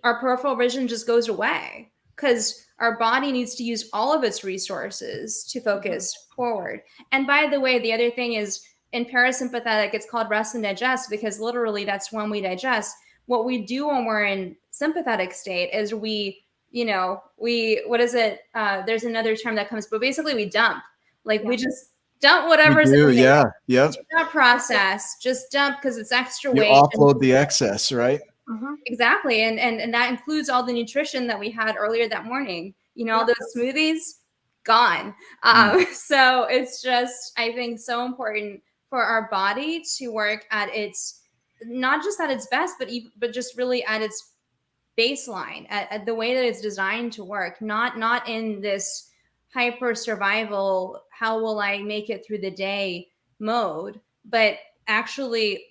S4: our peripheral vision just goes away, because our body needs to use all of its resources to focus forward. And by the way, the other thing is, in parasympathetic, it's called rest and digest, because literally that's when we digest. What we do when we're in sympathetic state is what is it? There's another term that comes, but basically we dump. Like we just dump whatever's in there.
S2: Yeah.
S4: Do not process, just dump, because it's extra
S2: You
S4: weight.
S2: offload the excess, right?
S4: Exactly. And that includes all the nutrition that we had earlier that morning. All those smoothies, gone. So it's just, I think, so important for our body to work at its, not just at its best, but just really at its baseline, at the way that it's designed to work, not in this hyper survival, how will I make it through the day mode, but actually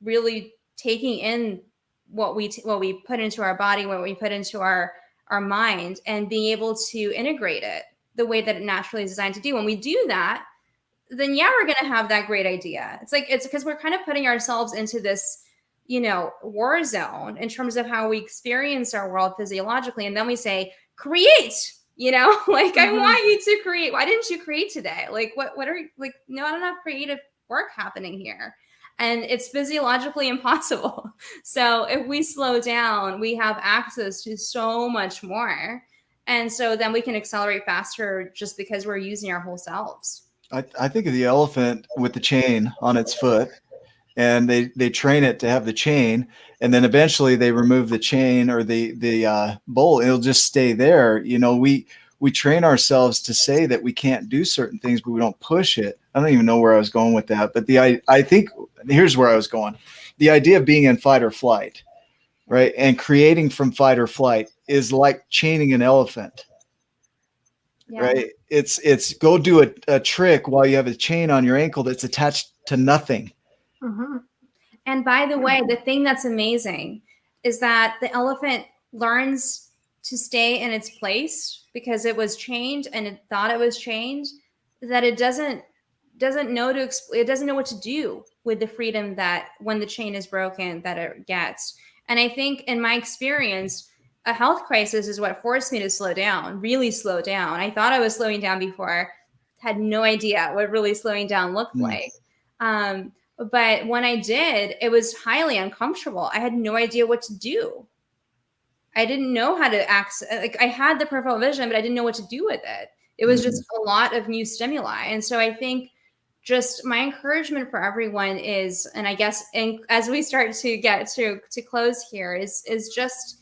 S4: really taking in what we put into our body, what we put into our mind, and being able to integrate it the way that it naturally is designed to do. When we do that, then we're going to have that great idea. It's because we're kind of putting ourselves into this, war zone in terms of how we experience our world physiologically. And then we say, create, I want you to create. Why didn't you create today? What are no, I don't have creative work happening here. And it's physiologically impossible. So if we slow down, we have access to so much more. And so then we can accelerate faster just because we're using our whole selves.
S2: I think of the elephant with the chain on its foot, and they train it to have the chain, and then eventually they remove the chain or the bowl. It'll just stay there. We train ourselves to say that we can't do certain things, but we don't push it. I don't even know where I was going with that, but I think here's where I was going. The idea of being in fight or flight, right, and creating from fight or flight is like chaining an elephant. Yeah. Right. It's go do a trick while you have a chain on your ankle that's attached to nothing.
S4: And by the way, the thing that's amazing is that the elephant learns to stay in its place because it was chained and it thought it was chained, that it doesn't know it doesn't know what to do with the freedom that when the chain is broken that it gets. And I think in my experience, a health crisis is what forced me to slow down, really slow down. I thought I was slowing down before, had no idea what really slowing down looked like. But when I did, it was highly uncomfortable. I had no idea what to do. I didn't know how to access, I had the peripheral vision, but I didn't know what to do with it. It was just a lot of new stimuli. And so I think just my encouragement for everyone is, and I guess as we start to get to close here, is just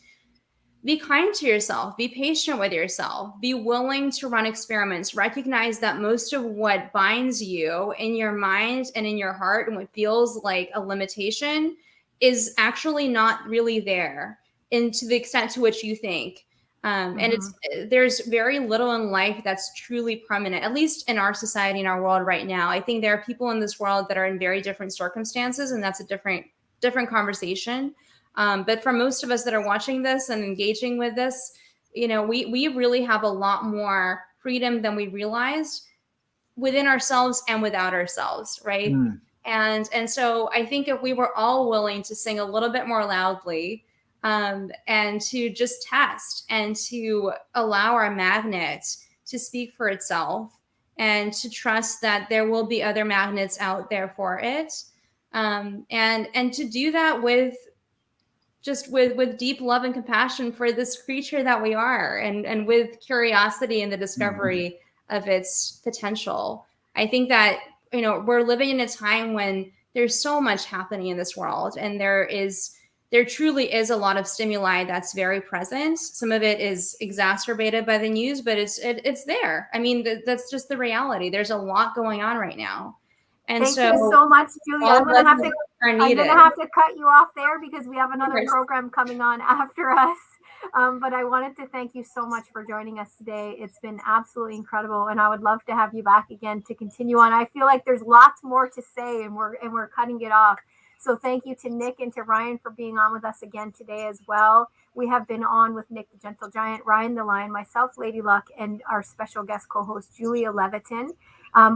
S4: be kind to yourself, be patient with yourself, be willing to run experiments, recognize that most of what binds you in your mind and in your heart and what feels like a limitation is actually not really there, and to the extent to which you think. And there's very little in life that's truly permanent, at least in our society, in our world right now. I think there are people in this world that are in very different circumstances, and that's a different conversation. But for most of us that are watching this and engaging with this, we really have a lot more freedom than we realized within ourselves and without ourselves, right? And so I think if we were all willing to sing a little bit more loudly, and to just test and to allow our magnet to speak for itself, and to trust that there will be other magnets out there for it, and to do that with deep love and compassion for this creature that we are, and with curiosity and the discovery of its potential. I think that, we're living in a time when there's so much happening in this world, and there truly is a lot of stimuli that's very present. Some of it is exacerbated by the news, but it's there. I mean, that's just the reality. There's a lot going on right now. And
S1: Thank you so much, Julia. I'm gonna have to cut you off there because we have another program coming on after us. But I wanted to thank you so much for joining us today. It's been absolutely incredible, and I would love to have you back again to continue on. I feel like there's lots more to say, and we're cutting it off. So thank you to Nick and to Ryan for being on with us again today as well. We have been on with Nick the Gentle Giant, Ryan the Lion, myself, Lady Luck, and our special guest co-host, Julia Levitan.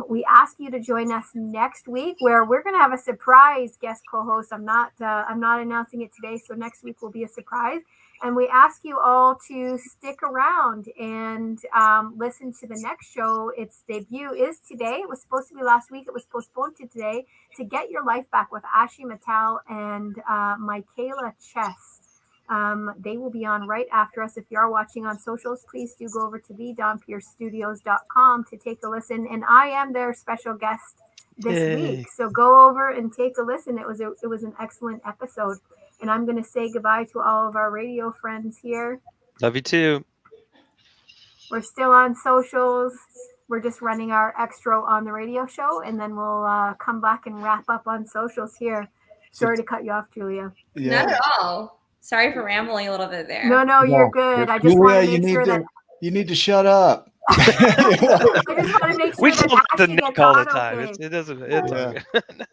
S1: We ask you to join us next week, where we're going to have a surprise guest co-host. I'm not announcing it today, so next week will be a surprise. And we ask you all to stick around and listen to the next show. Its debut is today. It was supposed to be last week. It was postponed to today. To Get Your Life Back with Ashi Mattal and Michaela Chess. They will be on right after us. If you are watching on socials, please do go over to thedawnpiercestudios.com to take a listen. And I am their special guest this week. So go over and take a listen. It was an excellent episode. And I'm going to say goodbye to all of our radio friends here.
S3: Love you too.
S1: We're still on socials. We're just running our extra on the radio show, and then we'll come back and wrap up on socials here. Sorry to cut you off, Julia.
S4: Yeah. Not at all. Sorry for rambling a little bit there.
S1: No, you're good. I just want to make sure that
S2: you need to shut up.
S3: We talk to Nick all the time. Okay. It doesn't. It's okay.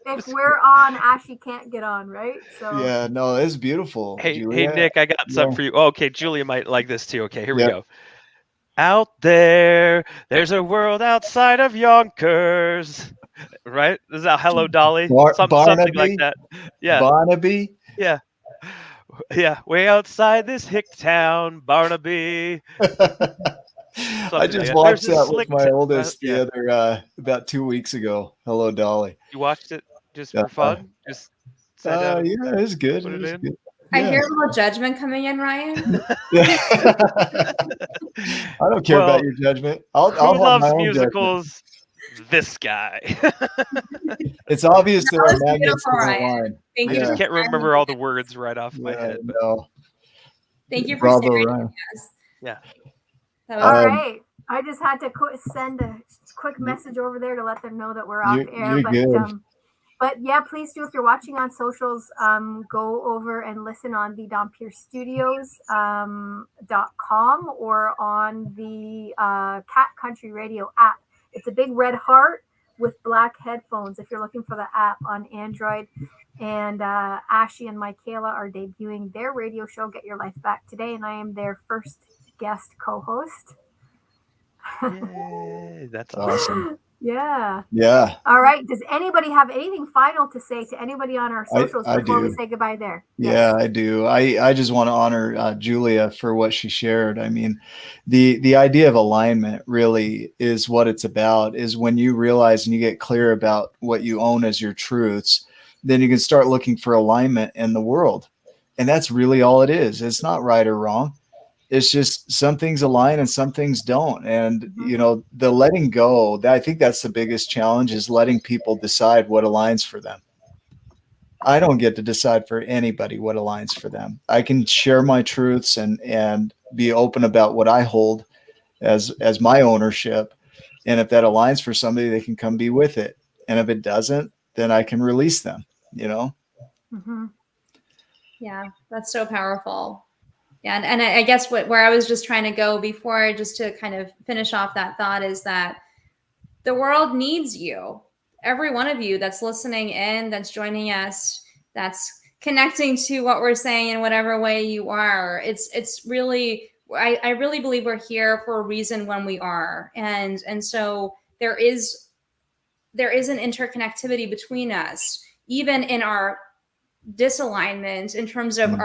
S1: If we're on, Ashley can't get on, right? So
S2: yeah, no, it's beautiful.
S3: Hey, Nick, I got something for you. Oh, okay, Julia might like this too. Okay, here we go. Out there's a world outside of Yonkers. Right? Is that Hello Dolly? Something like that. Yeah.
S2: Barnaby?
S3: Yeah. Yeah. Way outside this hick town, Barnaby.
S2: I just watched that with my oldest the other about 2 weeks ago. Hello Dolly.
S3: You watched it just for fun? Just
S2: yeah, it was good. It was good.
S4: I hear a little judgment coming in, Ryan.
S2: I don't care about your judgment. I'll
S3: who loves musicals? Judgment. This guy.
S2: It's obvious there are magnets in the line.
S4: Thank you.
S3: I just can't remember all the words right off my head. But...
S2: No.
S4: Thank you for sharing.
S3: Yeah.
S1: All right. I just had to send a quick message over there to let them know that we're off air. But yeah, please do, if you're watching on socials, go over and listen on the DawnPierceStudios.com or on the Cat Country Radio app. It's a big red heart with black headphones if you're looking for the app on Android. And Ashley and Michaela are debuting their radio show, Get Your Life Back, today, and I am their first guest co-host.
S3: Yay, that's awesome.
S1: Yeah.
S2: All
S1: right. Does anybody have anything final to say to anybody on our socials before we say goodbye there?
S2: Yeah, I do. I just want to honor Julia for what she shared. I mean, the idea of alignment really is what it's about, is when you realize and you get clear about what you own as your truths, then you can start looking for alignment in the world. And that's really all it is. It's not right or wrong. It's just some things align and some things don't. And, the letting go, I think that's the biggest challenge, is letting people decide what aligns for them. I don't get to decide for anybody what aligns for them. I can share my truths and be open about what I hold as my ownership. And if that aligns for somebody, they can come be with it. And if it doesn't, then I can release them, you know?
S1: Mm-hmm.
S4: Yeah, that's so powerful. Yeah, and I guess where I was just trying to go before, just to kind of finish off that thought, is that the world needs you. Every one of you that's listening in, that's joining us, that's connecting to what we're saying in whatever way you are. It's really, I really believe we're here for a reason when we are. And so there is an interconnectivity between us, even in our disalignment in terms of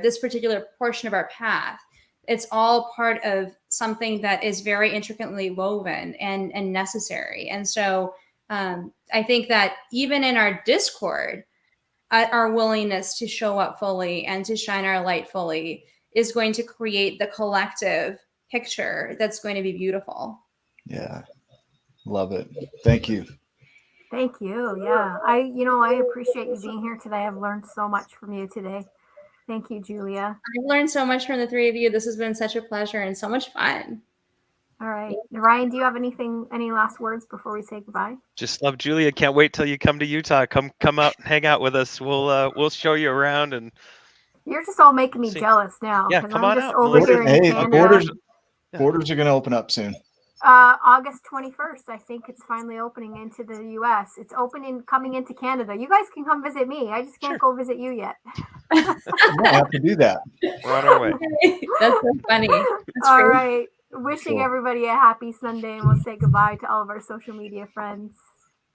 S4: this particular portion of our path. It's all part of something that is very intricately woven and necessary. And so I think that even in our discord, our willingness to show up fully and to shine our light fully is going to create the collective picture that's going to be beautiful.
S2: Yeah. Love it. Thank you.
S1: Thank you. Yeah. I appreciate you being here today. I've learned so much from you today. Thank you, Julia.
S4: I've learned so much from the three of you. This has been such a pleasure and so much fun.
S1: All right. Ryan, do you have any last words before we say goodbye?
S3: Just love Julia. Can't wait till you come to Utah. Come out and hang out with us. We'll show you around. And
S1: you're just all making me jealous now.
S3: Yeah, come
S1: I'm
S3: on
S1: just
S3: out.
S1: over here in Canada.
S2: Borders are going to open up soon.
S1: August 21st, I think it's finally opening into the U.S. It's coming into Canada. You guys can come visit me. I just can't go visit you yet.
S2: I have to do that.
S3: We're on our way.
S4: That's so funny.
S1: All right. Wishing everybody a happy Sunday, and we'll say goodbye to all of our social media friends.